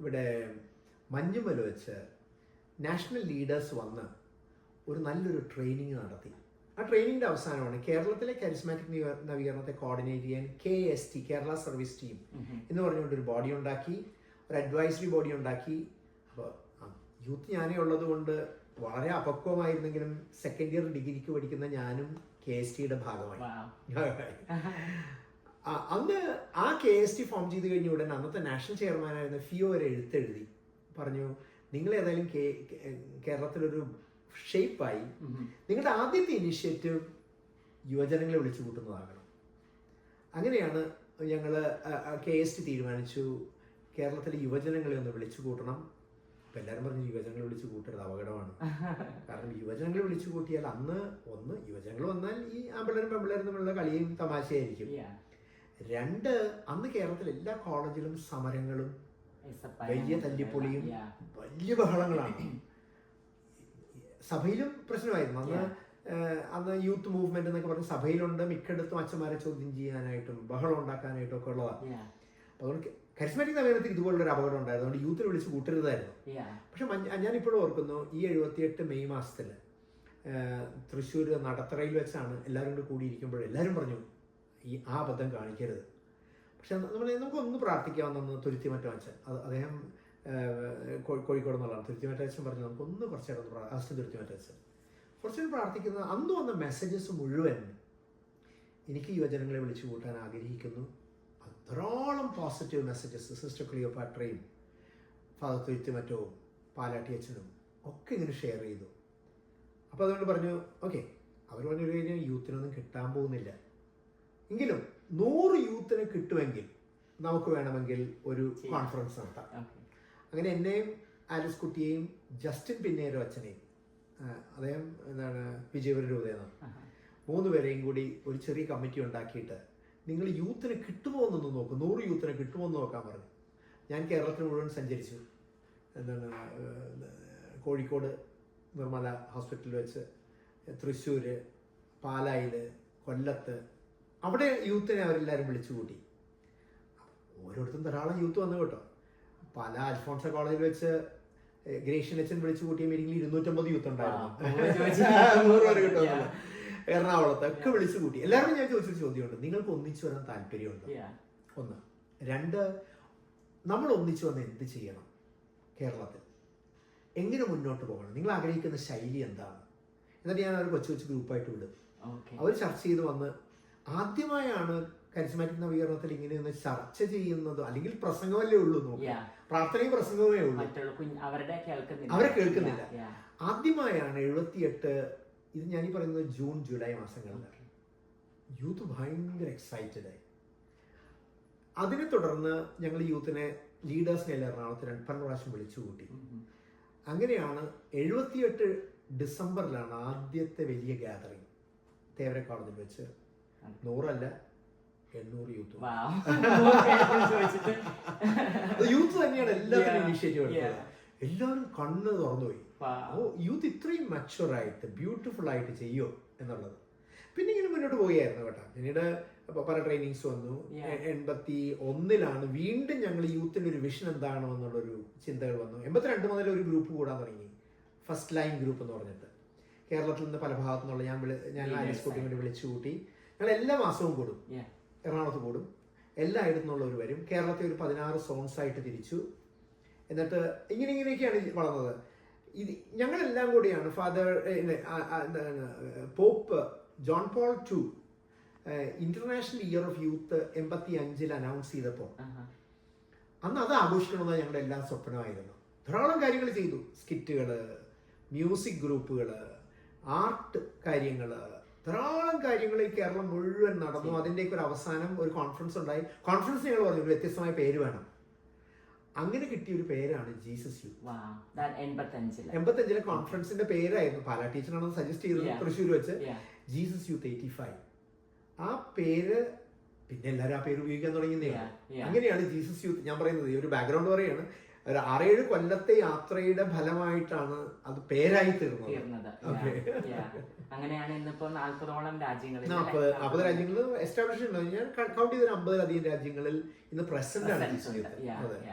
ഇവിടെ മഞ്ഞുമല വെച്ച് നാഷണൽ ലീഡേഴ്സ് വന്ന് ഒരു നല്ലൊരു ട്രെയിനിങ് നടത്തി. ആ ട്രെയിനിങ്ങിൻ്റെ അവസാനമാണ് കേരളത്തിലെ കരിസ്മാറ്റിക് നവീകരണത്തെ കോർഡിനേറ്റ് ചെയ്യാൻ KST, കേരള സർവീസ് ടീം എന്ന് പറഞ്ഞുകൊണ്ട് ഒരു ബോഡി ഉണ്ടാക്കി, ഒരു അഡ്വൈസറി ബോഡി ഉണ്ടാക്കി. അപ്പോൾ യൂത്ത് ഞാനേ ഉള്ളത് കൊണ്ട് വളരെ അപക്വമായിരുന്നെങ്കിലും സെക്കൻഡ് ഇയർ ഡിഗ്രിക്ക് പഠിക്കുന്ന ഞാനും KSTയുടെ ഭാഗമായി. അന്ന് ആ KST ഫോം ചെയ്ത് കഴിഞ്ഞ ഉടനെ അന്നത്തെ നാഷണൽ ചെയർമാനായിരുന്ന ഫിയോ ഒരു എഴുത്തെഴുതി പറഞ്ഞു, നിങ്ങൾ ഏതായാലും കേരളത്തിലൊരു ഷേപ്പായി, നിങ്ങളുടെ ആദ്യത്തെ ഇനിഷ്യേറ്റീവ് യുവജനങ്ങളെ വിളിച്ചു കൂട്ടുന്നതാകണം. അങ്ങനെയാണ് ഞങ്ങൾ KST തീരുമാനിച്ചു, കേരളത്തിലെ യുവജനങ്ങളെ ഒന്ന് വിളിച്ചു കൂട്ടണം. അപ്പം എല്ലാവരും പറഞ്ഞു യുവജനങ്ങളെ വിളിച്ചു കൂട്ടരുത്, അപകടമാണ്. കാരണം യുവജനങ്ങളെ വിളിച്ചു കൂട്ടിയാൽ അന്ന് ഒന്ന് യുവജനങ്ങൾ വന്നാൽ ഈ ആമ്പിള്ളേരും പെമ്പിള്ളേരും തമ്മിലുള്ള കളിയും തമാശയായിരിക്കും. 2, അന്ന് കേരളത്തിൽ എല്ലാ കോളേജിലും സമരങ്ങളും വലിയ തല്ലിപ്പൊളിയും വലിയ ബഹളങ്ങളാണ്. സഭയിലും പ്രശ്നമായിരുന്നു അന്ന് യൂത്ത് മൂവ്മെന്റ് എന്നൊക്കെ പറഞ്ഞ് സഭയിലുണ്ട്, മിക്കയിടത്തും അച്ഛന്മാരെ ചോദ്യം ചെയ്യാനായിട്ടും ബഹളം ഉണ്ടാക്കാനായിട്ടും ഒക്കെ ഉള്ളതാണ്. അതുകൊണ്ട് കരിസ്മാറ്റിക് നവീകരണത്തിൽ ഇതുപോലുള്ളൊരു അപകടം ഉണ്ടായിരുന്നു, അതുകൊണ്ട് യൂത്തിനെ വിളിച്ച് കൂട്ടരുതായിരുന്നു. പക്ഷെ ഞാനിപ്പോഴും ഓർക്കുന്നു, ഈ 78 മെയ് മാസത്തിൽ തൃശ്ശൂർ നടത്തറയിൽ വെച്ചാണ് എല്ലാവരും കൂടി കൂടിയിരിക്കുമ്പോൾ എല്ലാവരും പറഞ്ഞു ആ അബദ്ധം കാണിക്കരുത്. പക്ഷെ നമുക്കൊന്ന് പ്രാർത്ഥിക്കാമെന്നൊന്ന് തുരുത്തിമറ്റം അച്ഛൻ, അദ്ദേഹം കോഴിക്കോട് എന്നുള്ളതാണ്, തുരുത്തിമറ്റ അച്ഛൻ പറഞ്ഞു നമുക്കൊന്ന് കുറച്ചേരം അസിസ്റ്റന്റ് തുരുത്തിമറ്റ അച്ഛൻ കുറച്ചേരം പ്രാർത്ഥിക്കുന്നത്. അന്ന് വന്ന മെസ്സേജസ് മുഴുവൻ എനിക്ക് യുവജനങ്ങളെ വിളിച്ചു കൂട്ടാൻ ആഗ്രഹിക്കുന്നു. ധാരാളം പോസിറ്റീവ് മെസ്സേജസ് സിസ്റ്റർ ക്ലിയോപാട്രയും ഫാദർ തുരുത്തിമറ്റവും പാലാട്ടി അച്ഛനും ഒക്കെ ഇങ്ങനെ ഷെയർ ചെയ്തു. അപ്പോൾ അതുകൊണ്ട് പറഞ്ഞു ഓക്കെ, അവർ പറഞ്ഞു കഴിഞ്ഞാൽ യൂത്തിനൊന്നും കിട്ടാൻ പോകുന്നില്ല, എങ്കിലും 100 യൂത്തിനെ കിട്ടുമെങ്കിൽ നമുക്ക് വേണമെങ്കിൽ ഒരു കോൺഫറൻസ് നടത്താം. അങ്ങനെ എന്നെയും ആലിസ് കുട്ടിയെയും ജസ്റ്റിൻ പിന്നേരോ അച്ഛനെയും, അദ്ദേഹം എന്താണ് വിജയപുരം രൂപയെന്ന്, 3 പേരെയും കൂടി ഒരു ചെറിയ കമ്മിറ്റി ഉണ്ടാക്കിയിട്ട് നിങ്ങൾ യൂത്തിനെ കിട്ടുമോ എന്നൊന്ന് നോക്കും, 100 യൂത്തിനെ കിട്ടുമോ എന്ന് നോക്കാൻ പറഞ്ഞു. ഞാൻ കേരളത്തിൽ മുഴുവൻ സഞ്ചരിച്ചു. എന്താണ് കോഴിക്കോട് നിർമ്മല ഹോസ്പിറ്റലിൽ വെച്ച്, തൃശ്ശൂർ, പാലായിൽ, കൊല്ലത്ത്, അവിടെ യൂത്തിനെ അവരെല്ലാവരും വിളിച്ചു കൂട്ടി. ഓരോരുത്തരും ധാരാളം യൂത്ത് വന്നു കേട്ടോ. പല അൽഫോൺസ കോളേജിൽ വെച്ച് ഗ്രേഷ്യൻ അച്ഛൻ വിളിച്ചു കൂട്ടിയ മീറ്റിംഗിൽ 250 യൂത്ത് ഉണ്ടായിരുന്നു. 100 പേര് കിട്ടുമല്ലോ. എറണാകുളത്ത് ഒക്കെ വിളിച്ചു കൂട്ടി. എല്ലാവരും ഞാൻ ചോദിച്ചൊരു ചോദ്യമുണ്ട്, നിങ്ങൾക്ക് ഒന്നിച്ചു വരാൻ താല്പര്യമുണ്ടോ? 1. 2, നമ്മൾ ഒന്നിച്ചു വന്ന് എന്ത് ചെയ്യണം, കേരളത്തിൽ എങ്ങനെ മുന്നോട്ട് പോകണം, നിങ്ങൾ ആഗ്രഹിക്കുന്ന ശൈലി എന്താണ്? എന്നിട്ട് ഞാൻ അവർ കൊച്ചു കൊച്ചു ഗ്രൂപ്പായിട്ട് വിടും. അവർ ചർച്ച ചെയ്ത് വന്ന് ആദ്യമായാണ് കരിസ്മാറ്റിക് നവീകരണത്തിൽ ഇങ്ങനെയൊന്ന് ചർച്ച ചെയ്യുന്നത്. അല്ലെങ്കിൽ പ്രസംഗമല്ലേ ഉള്ളൂ, നോക്കുക, പ്രാർത്ഥനയും പ്രസംഗമേ ഉള്ളൂ, അവരെ കേൾക്കുന്നില്ല. ആദ്യമായാണ് 78, ഇത് ഞാനീ പറയുന്നത് ജൂൺ ജൂലൈ മാസങ്ങളിൽ യൂത്ത് ഭയങ്കര എക്സൈറ്റഡ് ആയി. അതിനെ തുടർന്ന് ഞങ്ങൾ യൂത്തിനെ ലീഡേഴ്സിനെ എറണാകുളത്ത് 2 പ്രാവശ്യം വിളിച്ചു കൂട്ടി. അങ്ങനെയാണ് 78 ഡിസംബറിലാണ് ആദ്യത്തെ വലിയ ഗാദറിങ് തേവര കോളേജിൽ വെച്ച്. 100 അല്ല 800 യൂത്ത്. യൂത്ത് തന്നെയാണ് എല്ലാത്തിനും ഇനിഷ്യേറ്റീവ് എടുത്തത്. എല്ലാവരും കണ്ണ് തുറന്നുപോയി. യൂത്ത് ഇത്രയും മച്ചുവറായിട്ട് ബ്യൂട്ടിഫുൾ ആയിട്ട് ചെയ്യോ എന്നുള്ളത്. പിന്നെ ഇങ്ങനെ മുന്നോട്ട് പോയായിരുന്നു കേട്ടോ. പിന്നീട് പല ട്രെയിനിങ്സ് വന്നു. 81 വീണ്ടും ഞങ്ങൾ യൂത്തിന് ഒരു വിഷൻ എന്താണോ എന്നുള്ളൊരു ചിന്തകൾ വന്നു. 82 മുതൽ ഒരു ഗ്രൂപ്പ് കൂടാൻ തുടങ്ങി, ഫസ്റ്റ് ലൈൻ ഗ്രൂപ്പ് എന്ന് പറഞ്ഞിട്ട്. കേരളത്തിൽ നിന്ന് പല ഭാഗത്തു നിന്നുള്ള ഞാൻ ആര്യസ്കൂട്ടി വേണ്ടി വിളിച്ചു കൂട്ടി. ഞങ്ങൾ എല്ലാ മാസവും കൂടും, എറണാകുളത്ത് കൂടും, എല്ലായിടത്തു നിന്നുള്ളവർ വരും. കേരളത്തെ ഒരു 16 സോൺസ് ആയിട്ട് തിരിച്ചു. എന്നിട്ട് ഇങ്ങനെയൊക്കെയാണ് വളർന്നത്. ഇത് ഞങ്ങളെല്ലാം കൂടിയാണ് father pope John Paul II international year of youth 85 announce ചെയ്തപ്പോൾ അന്ന് അത് ആഘോഷിക്കണമെന്ന് ഞങ്ങളുടെ എല്ലാ സ്വപ്നമായിരുന്നു. ധാരാളം കാര്യങ്ങൾ ചെയ്തു. സ്കിറ്റുകള്, മ്യൂസിക് ഗ്രൂപ്പുകള്, ആർട്ട് കാര്യങ്ങള്, ധാരാളം കാര്യങ്ങൾ ഈ കേരളം മുഴുവൻ നടന്നു. അതിൻ്റെയൊക്കെ ഒരു അവസാനം ഒരു കോൺഫറൻസ് ഉണ്ടായി. കോൺഫറൻസ് ഞങ്ങൾ പറഞ്ഞു ഒരു വ്യത്യസ്തമായ പേര് വേണം. അങ്ങനെ കിട്ടിയ ഒരു പേരാണ് ജീസസ് യൂത്ത്. 85 കോൺഫറൻസിന്റെ പേരായിരുന്നു, പാലാ ടീച്ചറാണ് സജസ്റ്റ് ചെയ്തത്, തൃശ്ശൂർ വെച്ച്, ജീസസ് യൂത്ത് 85. ആ പേര് പിന്നെ എല്ലാവരും ആ പേര് ഉപയോഗിക്കാൻ തുടങ്ങിയതാണ്. അങ്ങനെയാണ് ജീസസ് യൂത്ത്. ഞാൻ പറയുന്നത് ഈ ഒരു ബാക്ക്ഗ്രൗണ്ട് പറയാണ്, ഒരു 6-7 കൊല്ലത്തെ യാത്രയുടെ ഫലമായിട്ടാണ് അത് പേരായി തീർന്നത്. അങ്ങനെയാണ് ഇന്നിപ്പോ 40ഓളം രാജ്യങ്ങളിൽ 40 രാജ്യങ്ങളിൽ എസ്റ്റാബ്ലിഷ് ഉണ്ട്. ഞാൻ കൗണ്ട് ചെയ്ത 50-ലധികം രാജ്യങ്ങളിൽ ഇന്ന് പ്രസന്റ് ആണ് ജീസസ് യൂത്ത്.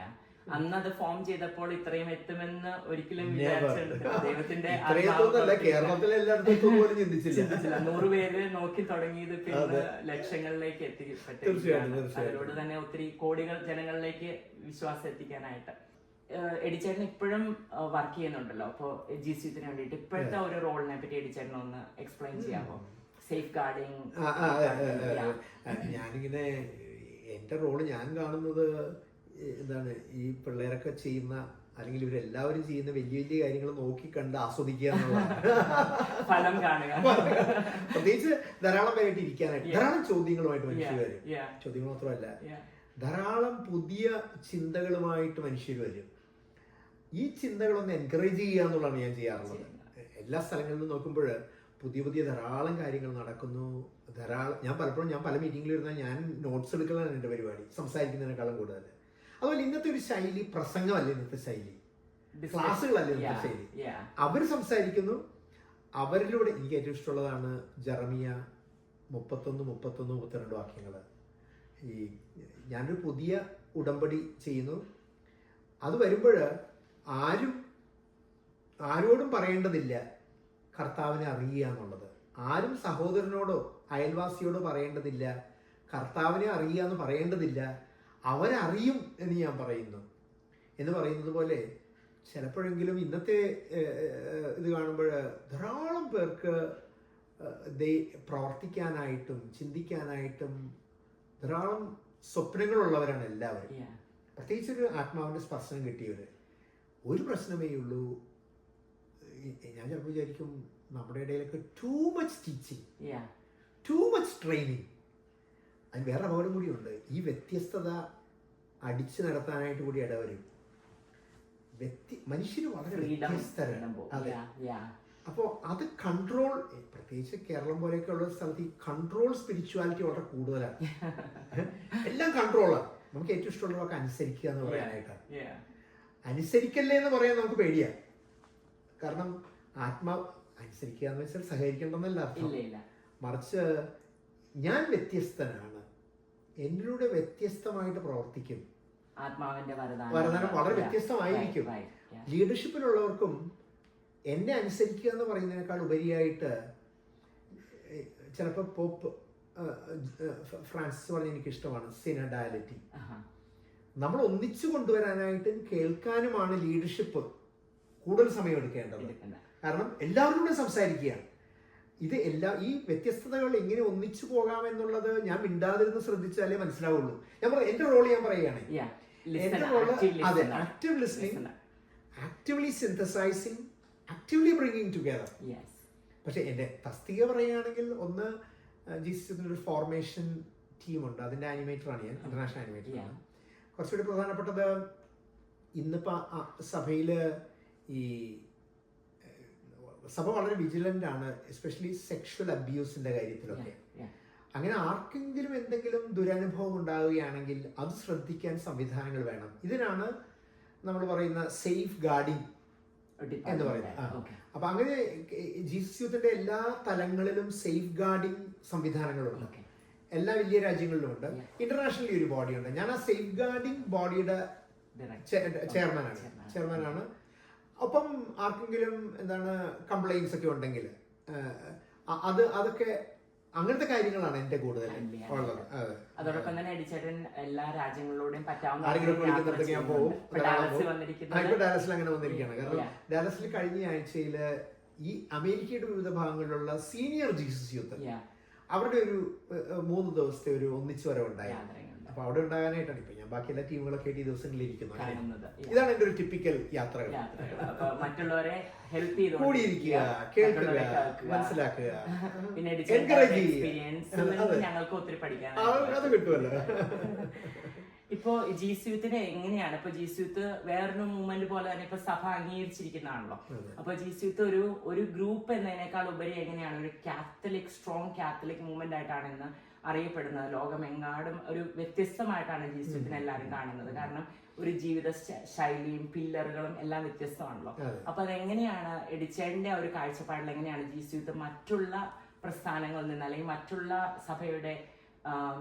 അന്ന് അത് ഫോം ചെയ്തപ്പോൾ ഇത്രയും എത്തുമെന്ന് ഒരിക്കലും ദൈവത്തിന്റെ കേരളത്തിലെ എല്ലായിടത്തും പോലും ചിന്തിച്ചില്ല. 100 പേര് നോക്കി തുടങ്ങിയത് പിന്നെ ലക്ഷങ്ങളിലേക്ക് എത്തിപ്പെട്ടു. അതിലൂടെ തന്നെ ഒത്തിരി കോടികൾ ജനങ്ങളിലേക്ക് വിശ്വാസം എത്തിക്കാനായിട്ട്. എഡിച്ചേട്ടൻ ഇപ്പോഴും വർക്ക് ചെയ്യുന്നുണ്ടല്ലോ. അപ്പൊ GCത്തിന് വേണ്ടിയിട്ട് ഇപ്പോഴത്തെ ഒരു റോളിനെ പറ്റി എഡിച്ചേട്ടൻ ഒന്ന് എക്സ്പ്ലെയിൻ ചെയ്യാമോ? Safe guarding. ഞാനിങ്ങനെ എന്റെ റോള് ഞാൻ കാണുന്നത് എന്താണ്, ഈ പിള്ളേരൊക്കെ ചെയ്യുന്ന അല്ലെങ്കിൽ ഇവരെല്ലാവരും ചെയ്യുന്ന വലിയ വലിയ കാര്യങ്ങൾ നോക്കി കണ്ട് ആസ്വദിക്കുക എന്നുള്ളതാണ്. ഫലം കാണുക. പ്രത്യേകിച്ച് ധാരാളം പേരായിട്ട് ഇരിക്കാനായിട്ട് ധാരാളം ചോദ്യങ്ങളുമായിട്ട് മനുഷ്യർ വരും. ചോദ്യങ്ങൾ മാത്രമല്ല, ധാരാളം പുതിയ ചിന്തകളുമായിട്ട് മനുഷ്യർ വരും. ഈ ചിന്തകളൊന്ന് എൻകറേജ് ചെയ്യുക എന്നുള്ളതാണ് ഞാൻ ചെയ്യാറുള്ളത്. എല്ലാ സ്ഥലങ്ങളിലും നോക്കുമ്പോൾ പുതിയ പുതിയ ധാരാളം കാര്യങ്ങൾ നടക്കുന്നു. ഞാൻ പല മീറ്റിങ്ങിൽ ഇരുന്നാൽ ഞാൻ നോട്ട്സ് എടുക്കലാണ് എൻ്റെ പരിപാടി, സംസാരിക്കുന്നതിനേക്കാളും കൂടുതൽ. അതുപോലെ ഇന്നത്തെ ഒരു ശൈലി പ്രസംഗമല്ല, ഇന്നത്തെ ശൈലി ക്ലാസ്സുകളല്ല ഇന്നത്തെ ശൈലി. അവർ സംസാരിക്കുന്നു, അവരിലൂടെ. എനിക്ക് ഏറ്റവും ഇഷ്ടമുള്ളതാണ് ജെറമിയ 31-32 വാക്യങ്ങൾ. ഈ ഞാനൊരു പുതിയ ഉടമ്പടി ചെയ്യുന്നു, അത് വരുമ്പോൾ ആരോടും പറയേണ്ടതില്ല കർത്താവിനെ അറിയുക എന്നുള്ളത്. ആരും സഹോദരനോടോ അയൽവാസിയോടോ പറയേണ്ടതില്ല കർത്താവിനെ അറിയുക എന്ന് പറയേണ്ടതില്ല, അവരറിയും എന്ന് ഞാൻ പറയുന്നു എന്ന് പറയുന്നത് പോലെ ചിലപ്പോഴെങ്കിലും ഇന്നത്തെ ഇത് കാണുമ്പോൾ ധാരാളം പേർക്ക് പ്രവർത്തിക്കാനായിട്ടും ചിന്തിക്കാനായിട്ടും ധാരാളം സ്വപ്നങ്ങളുള്ളവരാണ് എല്ലാവരും. പ്രത്യേകിച്ചൊരു ആത്മാവിൻ്റെ സ്പർശനം കിട്ടിയവർ. ഒരു പ്രശ്നമേ ഉള്ളൂ, ഞാൻ ചിലപ്പോൾ വിചാരിക്കും നമ്മുടെ ഇടയിലൊക്കെ too much teaching, too much training. അതിന് വേറെ അപകടം കൂടിയുണ്ട്. ഈ വ്യത്യസ്തത അടിച്ചു നടത്താനായിട്ട് കൂടി ഇടവരും. മനുഷ്യർ വളരെ വ്യത്യസ്തരാണ്. അതെ. അപ്പോൾ അത് കൺട്രോൾ, പ്രത്യേകിച്ച് കേരളം പോലെയൊക്കെ ഉള്ള സ്ഥലത്ത് ഈ കൺട്രോൾ സ്പിരിച്വാലിറ്റി വളരെ കൂടുതലാണ്. എല്ലാം കൺട്രോളാണ്. നമുക്ക് ഏറ്റവും ഇഷ്ടമുള്ളവർക്ക് അനുസരിക്കുക എന്ന് പറയാനായിട്ടാണ്. അനുസരിക്കല്ലേ എന്ന് പറയാൻ നമുക്ക് പേടിയാണ്. കാരണം അനുസരിക്കുക എന്ന് വെച്ചാൽ സഹകരിക്കേണ്ടെന്നല്ല അർത്ഥം. മറിച്ച് ഞാൻ വ്യത്യസ്തനാണ്, എന്നിലൂടെ വ്യത്യസ്തമായിട്ട് പ്രവർത്തിക്കും, ആത്മാവിന്റെ വരദാനം വളരെ വ്യത്യസ്തമായിരിക്കും. ലീഡർഷിപ്പിലുള്ളവർക്കും എന്നെ അനുസരിക്കുക എന്ന് പറയുന്നതിനേക്കാൾ ഉപരിയായിട്ട് ചിലപ്പോൾ പോപ്പ് ഫ്രാൻസിസ് പറഞ്ഞ എനിക്കിഷ്ടമാണ് സിനഡാലിറ്റി. നമ്മൾ ഒന്നിച്ചു കൊണ്ടുവരാനായിട്ടും കേൾക്കാനുമാണ് ലീഡർഷിപ്പ് കൂടുതൽ സമയം എടുക്കേണ്ടത്. കാരണം എല്ലാവരും കൂടെ സംസാരിക്കുകയാണ്. ഇത് ഈ വ്യത്യസ്തതകൾ എങ്ങനെ ഒന്നിച്ചു പോകാമെന്നുള്ളത് ഞാൻ മിണ്ടാതിരുന്ന് ശ്രദ്ധിച്ചാലേ മനസ്സിലാവുള്ളൂ. എന്റെ റോള് ഞാൻ പറയുകയാണ്. എന്റെ റോള് അതെ, active listening, actively synthesising, actively bringing together. പക്ഷെ എന്റെ തസ്തിക പറയുകയാണെങ്കിൽ ഒന്ന് ഒരു ഫോർമേഷൻ ടീമുണ്ട്, അതിന്റെ ആനിമേറ്ററാണ് ഞാൻ, ഇന്റർനാഷണൽ ആനിമേറ്ററാണ്. കുറച്ചുകൂടി പ്രധാനപ്പെട്ടത് ഇന്നിപ്പോ സഭയില് ഈ സഭ വളരെ വിജിലന്റ് ആണ്, എസ്പെഷ്യലി സെക്ഷൽ അബ്യൂസിന്റെ കാര്യത്തിലൊക്കെ. അങ്ങനെ ആർക്കെങ്കിലും എന്തെങ്കിലും ദുരനുഭവം ഉണ്ടാവുകയാണെങ്കിൽ അത് ശ്രദ്ധിക്കാൻ സംവിധാനങ്ങൾ വേണം. ഇതിനാണ് നമ്മൾ പറയുന്ന സേഫ് ഗാർഡിങ് എന്ന് പറയുന്നത്. അപ്പൊ അങ്ങനെ ജീസസ് യൂത്തിന്റെ എല്ലാ തലങ്ങളിലും സേഫ് ഗാർഡിങ് സംവിധാനങ്ങളുണ്ട്. എല്ലാ വലിയ രാജ്യങ്ങളിലും ഉണ്ട്. ഇന്റർനാഷണലി ഒരു ബോഡിയുണ്ട്. ഞാൻ ആ സേഫ് ഗാർഡിങ് ബോഡിയുടെ ചെയർമാനാണ്. ഒപ്പം ആർക്കെങ്കിലും കംപ്ലൈൻസ് ഒക്കെ ഉണ്ടെങ്കിൽ അതൊക്കെ അങ്ങനത്തെ കാര്യങ്ങളാണ് എന്റെ കൂടുതൽ ഉള്ളത്. അതോടൊപ്പം തന്നെ എഡിച്ചേട്ടൻ എല്ലാ രാജ്യങ്ങളിലൂടെയും ആരെങ്കിലും ഞാൻ പോകും. ഇപ്പൊ ഡാലസിൽ അങ്ങനെ വന്നിരിക്കുകയാണ്. കാരണം ഡാലസിൽ കഴിഞ്ഞ ആഴ്ചയിൽ ഈ അമേരിക്കയുടെ വിവിധ ഭാഗങ്ങളിലുള്ള സീനിയർ ജീസസ് യൂത്ത് അവരുടെ ഒരു 3 ദിവസത്തെ ഒരു ഒന്നിച്ചു വരവുണ്ടായി. അപ്പൊ അവിടെ ഉണ്ടാകാനായിട്ടാണ് ഇപ്പൊ ഞാൻ ബാക്കി എല്ലാ ടീമുകളൊക്കെ ഈ ദിവസങ്ങളിൽ ഇരിക്കുന്നത്. ഇതാണ് എന്റെ ഒരു ടിപ്പിക്കൽ യാത്രകൾ. മറ്റുള്ളവരെ ഹെൽപ്പ് ചെയ്ത് കൂടിയിരിക്കുക, കേൾക്കുക, മനസ്സിലാക്കുക, ഞങ്ങൾക്ക് ഒത്തിരി പഠിക്കാൻ അത് കിട്ടുമല്ലോ. ഇപ്പോ ജീസ് യൂത്തിന് എങ്ങനെയാണ് ഇപ്പൊ ജീസ് യൂത്ത് വേറൊരു മൂവ്മെന്റ് പോലെ തന്നെ ഇപ്പൊ സഭ അംഗീകരിച്ചിരിക്കുന്നതാണല്ലോ. അപ്പൊ ജീസ് യൂത്ത് ഒരു ഗ്രൂപ്പ് എന്നതിനേക്കാൾ ഉപരി എങ്ങനെയാണ് ഒരു സ്ട്രോങ് കാത്തലിക് മൂവ്മെന്റ് ആയിട്ടാണ് ഇന്ന് അറിയപ്പെടുന്നത്. ലോകമെങ്ങാടും ഒരു വ്യത്യസ്തമായിട്ടാണ് ജീസ് യൂത്തിനെ എല്ലാവരും കാണുന്നത്. കാരണം ഒരു ജീവിത ശൈലിയും പില്ലറുകളും എല്ലാം വ്യത്യസ്തമാണല്ലോ. അപ്പൊ അതെങ്ങനെയാണ് എഡിച്ചേട്ടന്റെ ഒരു കാഴ്ചപ്പാടിൽ എങ്ങനെയാണ് ജീസ് യൂത്ത് മറ്റുള്ള പ്രസ്ഥാനങ്ങളിൽ നിന്ന് അല്ലെങ്കിൽ മറ്റുള്ള സഭയുടെ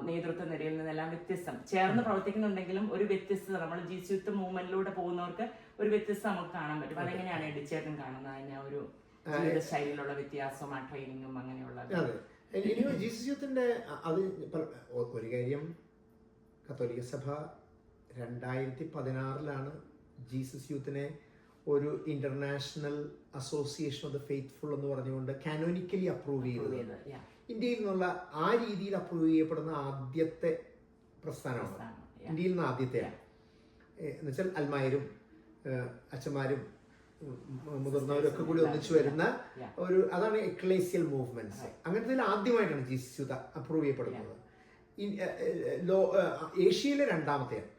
നേതൃത്വ നിരയിൽ നിന്നെല്ലാം വ്യത്യസ്തം ചേർന്ന് പ്രവർത്തിക്കുന്നുണ്ടെങ്കിലും ഒരു വ്യത്യസ്തത നമ്മൾ ജീസ് യൂത്ത് മൂവ്മെന്റിലൂടെ പോകുന്നവർക്ക് ഒരു വ്യത്യസ്തത നമുക്ക് കാണാൻ പറ്റും. അതെങ്ങനെയാണ് എഡിച്ചേട്ടൻ കാണുന്നത് അതിനെ ഒരു ജീവിത ശൈലിയിലുള്ള വ്യത്യാസവും ആ ട്രെയിനിങ്ങും അങ്ങനെയുള്ളത്? ജീസസ് യൂത്തിന്റെ അത് ഒരു കാര്യം, കത്തോലിക്ക സഭ 2016 ജീസസ് യൂത്തിനെ ഒരു international association of the faithful എന്ന് പറഞ്ഞുകൊണ്ട് കാനോനിക്കലി അപ്രൂവ് ചെയ്തത്. ഇന്ത്യയിൽ നിന്നുള്ള ആ രീതിയിൽ അപ്രൂവ് ചെയ്യപ്പെടുന്ന ആദ്യത്തെ പ്രസ്ഥാനമാണ്. ഇന്ത്യയിൽ നിന്ന് ആദ്യത്തെയാണ്. എന്നുവെച്ചാൽ അൽമായരും അച്ഛന്മാരും മുതിർന്നവരൊക്കെ കൂടി ഒന്നിച്ചു വരുന്ന അതാണ് എക്ലേസിയൽ മൂവ്മെന്റ്സ്. അങ്ങനത്തെ ആദ്യമായിട്ടാണ് ജീസസ് യൂത്ത് അപ്രൂവ് ചെയ്യപ്പെടുന്നത്. ഏഷ്യയിലെ രണ്ടാമത്തെയാണ്.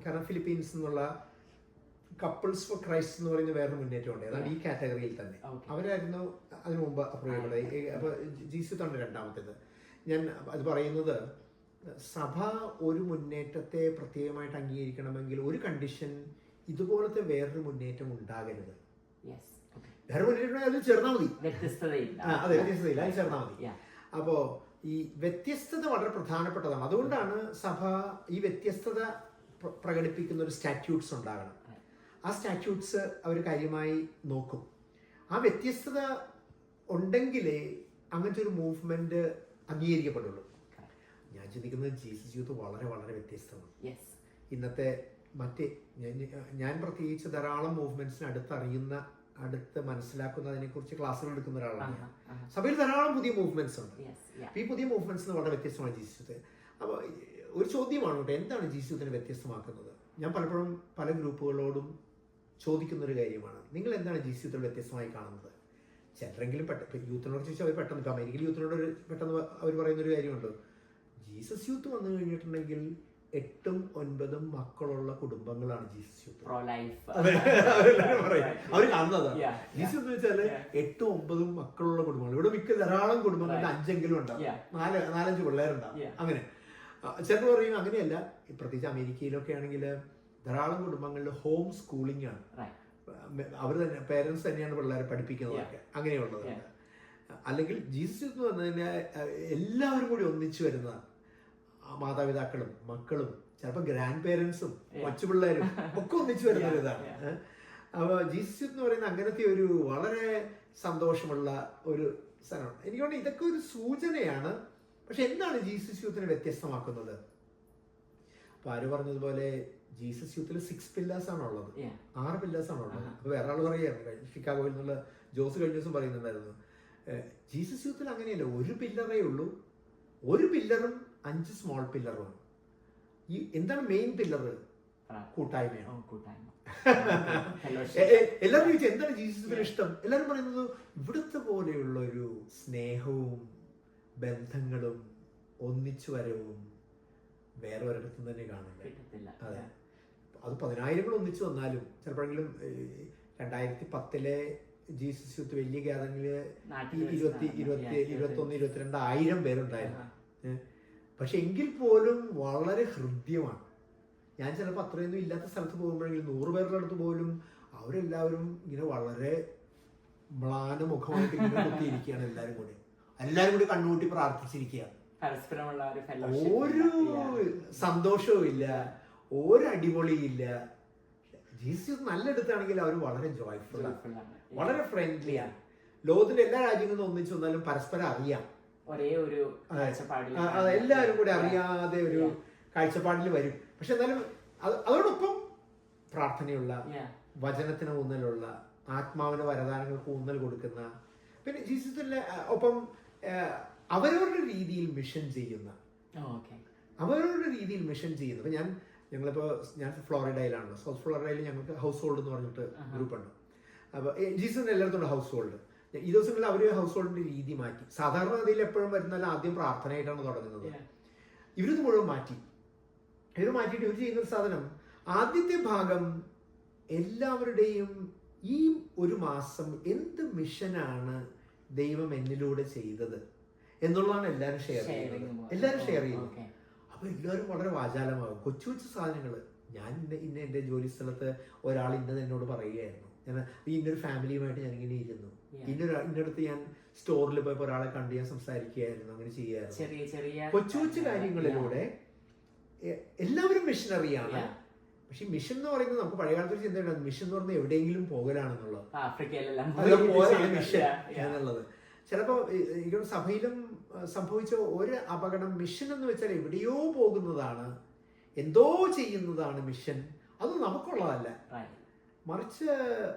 കാരണം ഫിലിപ്പീൻസ് എന്നുള്ള കപ്പിൾസ് ഫോർ ക്രൈസ്റ്റ് എന്ന് പറയുന്ന വേറൊരു മുന്നേറ്റമുണ്ട്. അതാണ് ഈ കാറ്റഗറിയിൽ തന്നെ. അവരായിരുന്നു അതിനു മുമ്പ് അപ്രൂവ് ചെയ്യപ്പെടുന്നത്. അപ്പൊ ജീസസ് യൂത്ത് ആണ് രണ്ടാമത്തേത്. ഞാൻ അത് പറയുന്നത് സഭ ഒരു മുന്നേറ്റത്തെ പ്രത്യേകമായിട്ട് അംഗീകരിക്കണമെങ്കിൽ ഒരു കണ്ടീഷൻ, ഇതുപോലത്തെ വേറൊരു മുന്നേറ്റം ഉണ്ടാകരുത്. വേറെ മുന്നേറ്റം അതിൽ ചേർന്നാൽ മതി. അതെ, വ്യത്യസ്തതയില്ല, അതിൽ ചേർന്നാൽ മതി. അപ്പോ ഈ വ്യത്യസ്തത വളരെ പ്രധാനപ്പെട്ടതാണ്. അതുകൊണ്ടാണ് സഭ ഈ വ്യത്യസ്തത പ്രകടിപ്പിക്കുന്ന ഒരു സ്റ്റാറ്റ്യൂട്ട്സ് ഉണ്ടാകണം. ആ സ്റ്റാറ്റ്യൂട്ട്സ് അവർ കാര്യമായി നോക്കും. ആ വ്യത്യസ്തത ഉണ്ടെങ്കിലേ അങ്ങനത്തെ ഒരു മൂവ്മെന്റ് അംഗീകരിക്കപ്പെടുള്ളൂ. ഞാൻ ചിന്തിക്കുന്നത് ജീസസ് യൂത്ത് വളരെ വളരെ വ്യത്യസ്തമാണ്. ഇന്നത്തെ ഞാൻ പ്രത്യേകിച്ച് ധാരാളം മൂവ്മെന്റ്സിന് അടുത്ത് മനസ്സിലാക്കുന്നതിനെ കുറിച്ച് ക്ലാസ്സുകൾ എടുക്കുന്ന ഒരാളാണ്. സഭയിൽ ധാരാളം പുതിയ മൂവ്മെന്റ്സ് ഉണ്ട്. ഈ പുതിയ മൂവ്മെന്റ്സിന് വളരെ വ്യത്യസ്തമാണ് ജീസസ് യൂത്ത്. അപ്പോൾ ഒരു ചോദ്യമാണ് കേട്ടോ, എന്താണ് ജീസസ് യൂത്തിനെ വ്യത്യസ്തമാക്കുന്നത്? ഞാൻ പലപ്പോഴും പല ഗ്രൂപ്പുകളോടും ചോദിക്കുന്നൊരു കാര്യമാണ്, നിങ്ങൾ എന്താണ് ജീസസ് യൂത്തിൽ വ്യത്യസ്തമായി കാണുന്നത്? ചിലരെങ്കിലും യൂത്തിനോട് ചോദിച്ചാൽ അവർ പെട്ടെന്ന്, ഇപ്പം അമേരിക്കയിൽ യൂത്തിനോട് പെട്ടെന്ന് അവർ പറയുന്നൊരു കാര്യമുണ്ട്, ജീസസ് യൂത്ത് വന്നു കഴിഞ്ഞിട്ടുണ്ടെങ്കിൽ 8-9 മക്കളുള്ള കുടുംബങ്ങളാണ് ജീസസ് യൂത്ത്. അവർ കാണുന്നതാണ്. ജീസസ് യൂത്ത് വെച്ചാല് 8-9 മക്കളുള്ള കുടുംബങ്ങൾ. ഇവിടെ മിക്ക ധാരാളം കുടുംബങ്ങളിൽ 5 ഉണ്ടാവും, 4-5 പിള്ളേരുണ്ടാവും. അങ്ങനെ ചിലർ പറയും അങ്ങനെയല്ല. പ്രത്യേകിച്ച് അമേരിക്കയിലൊക്കെ ആണെങ്കിൽ ധാരാളം കുടുംബങ്ങളിൽ ഹോം സ്കൂളിംഗ് ആണ്. അവർ തന്നെ പേരൻസ് തന്നെയാണ് പിള്ളേരെ പഠിപ്പിക്കുന്നതൊക്കെ. അങ്ങനെയുള്ളതാണ്. അല്ലെങ്കിൽ ജീസസ് യൂത്ത് എന്ന് പറഞ്ഞാൽ എല്ലാവരും കൂടി ഒന്നിച്ചു വരുന്നതാണ്. മാതാപിതാക്കളും മക്കളും ചിലപ്പോൾ ഗ്രാൻഡ് പേരൻസും കൊച്ചുപിള്ളേരും ഒക്കെ ഒന്നിച്ചു വരുന്ന ഇതാണ്. അപ്പോൾ ജീസസ് യൂത്ത് എന്ന് പറയുന്ന അങ്ങനത്തെ ഒരു വളരെ സന്തോഷമുള്ള ഒരു സ്ഥലമാണ്. എനിക്ക് തോന്നുന്നു ഇതൊക്കെ ഒരു സൂചനയാണ്. പക്ഷെ എന്താണ് ജീസസ് യൂത്തിനെ വ്യത്യസ്തമാക്കുന്നത്? അപ്പൊ ആര് പറഞ്ഞതുപോലെ ജീസസ് യൂത്തിൽ 6 പില്ലേഴ്സ് ആണുള്ളത്, 6 പില്ലേഴ്സ് ആണുള്ളത്. അപ്പൊ വേറെ ആൾ പറയുകയാണ്, ഷിക്കാഗോയിൽ നിന്നുള്ള ജോസ് കഴിഞ്ഞ ദിവസം പറയുന്നുണ്ടായിരുന്നു, ജീസസ് യൂത്തിൽ അങ്ങനെയല്ല, ഒരു പില്ലറേ ഉള്ളൂ. ഒരു പില്ലറും 5 സ്മോൾ പില്ലറുമാണ്. ഈ എന്താണ് മെയിൻ പില്ലർ? കൂട്ടായ്മയാണ്. എല്ലാവരും ചോദിച്ചാൽ എന്താണ് ജീസസിന് ഇഷ്ടം? എല്ലാവരും പറയുന്നത് ഇവിടുത്തെ പോലെയുള്ള ഒരു സ്നേഹവും ബന്ധങ്ങളും ഒന്നിച്ചു വരവും വേറെ ഒരിടത്തും തന്നെ കാണില്ല. അതെ, അത് 10,000 ഒന്നിച്ചു വന്നാലും ചിലപ്പോഴെങ്കിലും 2010 ജീസസ് യൂത്ത് വലിയ ഗ്യാതറിംഗില് 21,000-22,000 പേരുണ്ടായിരുന്നു. പക്ഷെ എങ്കിൽ പോലും വളരെ ഹൃദ്യമാണ്. ഞാൻ ചിലപ്പോൾ അത്രയൊന്നും ഇല്ലാത്ത സ്ഥലത്ത് പോകുമ്പോഴെങ്കിലും 100 പേരുടെ അടുത്ത് പോലും അവരെല്ലാവരും ഇങ്ങനെ വളരെ മ്ലാന മുഖമായിട്ട് ഇങ്ങനെ നോക്കിയിരിക്കുകയാണ്. എല്ലാവരും കൂടി കണ്ണുകൂട്ടി പ്രാർത്ഥിച്ചിരിക്കുകയാണ്. ഒരു സന്തോഷവും ഇല്ല, ഒരു അടിപൊളിയില്ല. ജീസസ് നല്ല എടുത്താണെങ്കിൽ അവർ വളരെ ജോയ്ഫുൾ ആണ്, വളരെ ഫ്രണ്ട്ലിയാണ്. ലോകത്തിന്റെ എല്ലാ രാജ്യങ്ങളും ഒന്നിച്ചു വന്നാലും പരസ്പരം അറിയാം. ഒരേ ഒരു എല്ലാവരും കൂടി അറിയാതെ ഒരു കാഴ്ചപ്പാടിൽ വരും. പക്ഷെ എന്നാലും അതോടൊപ്പം പ്രാർത്ഥനയുള്ള, വചനത്തിന് ഊന്നലുള്ള, ആത്മാവിന്റെ വരദാനങ്ങൾക്ക് ഊന്നൽ കൊടുക്കുന്ന, പിന്നെ ജീസസിന്റെ ഒപ്പം അവരവരുടെ രീതിയിൽ മിഷൻ ചെയ്യുന്ന, അവരവരുടെ രീതിയിൽ മിഷൻ ചെയ്യുന്ന. അപ്പൊ ഞാൻ ഫ്ലോറിഡയിലാണല്ലോ. സൗത്ത് ഫ്ലോറിഡയിൽ ഞങ്ങൾക്ക് ഹൗസ് ഹോൾഡ് എന്ന് പറഞ്ഞിട്ട് ഗ്രൂപ്പുണ്ട്. അപ്പൊ ജീസസിന്റെ എല്ലായിടത്തും ഹൗസ് ഹോൾഡ്. ഈ ദിവസങ്ങളിൽ അവർ ഹൗസ് ഹോൾഡിന്റെ രീതി മാറ്റി. സാധാരണഗതിയിൽ എപ്പോഴും വരുന്നാലും ആദ്യം പ്രാർത്ഥനയായിട്ടാണ് തുടങ്ങുന്നത്. ഇവരിത് മുഴുവൻ മാറ്റിയിട്ട് ഇവർ ചെയ്യുന്നൊരു സാധനം, ആദ്യത്തെ ഭാഗം എല്ലാവരുടെയും ഈ ഒരു മാസം എന്ത് മിഷനാണ് ദൈവം എന്നിലൂടെ ചെയ്തത് എന്നുള്ളതാണ് എല്ലാവരും ഷെയർ ചെയ്യുന്നത്. അപ്പൊ എല്ലാവരും വളരെ വാചാലമാകും. കൊച്ചു കൊച്ചു സാധനങ്ങൾ. ഞാൻ ഇന്ന എൻ്റെ ജോലി സ്ഥലത്ത് ഒരാൾ ഇന്നത് എന്നോട് പറയുകയായിരുന്നു. ഞാൻ ഇന്നൊരു ഫാമിലിയുമായിട്ട് ഞാൻ ഇങ്ങനെ ഇരുന്നു, ഇന്നടുത്ത് ഞാൻ സ്റ്റോറിൽ പോയപ്പോൾ ഒരാളെ കണ്ട് ഞാൻ സംസാരിക്കുകയായിരുന്നു, അങ്ങനെ ചെയ്യായിരുന്നു. കൊച്ചു കൊച്ചു കാര്യങ്ങളിലൂടെ എല്ലാവരും മിഷനറിയാണ്. പക്ഷെ മിഷൻ എന്ന് പറയുന്നത് നമുക്ക് പഴയകാലത്തൊരു ചിന്തയുണ്ടായിരുന്നു, മിഷൻ എന്ന് പറഞ്ഞാൽ എവിടെയെങ്കിലും പോകലാണെന്നുള്ളത്, മിഷൻ എന്നുള്ളത്. ചിലപ്പോ സഭയിലും സംഭവിച്ച ഒരു അപകടം, മിഷൻ എന്ന് വെച്ചാൽ എവിടെയോ പോകുന്നതാണ്, എന്തോ ചെയ്യുന്നതാണ് മിഷൻ. അത് നമുക്കുള്ളതല്ല. മറിച്ച്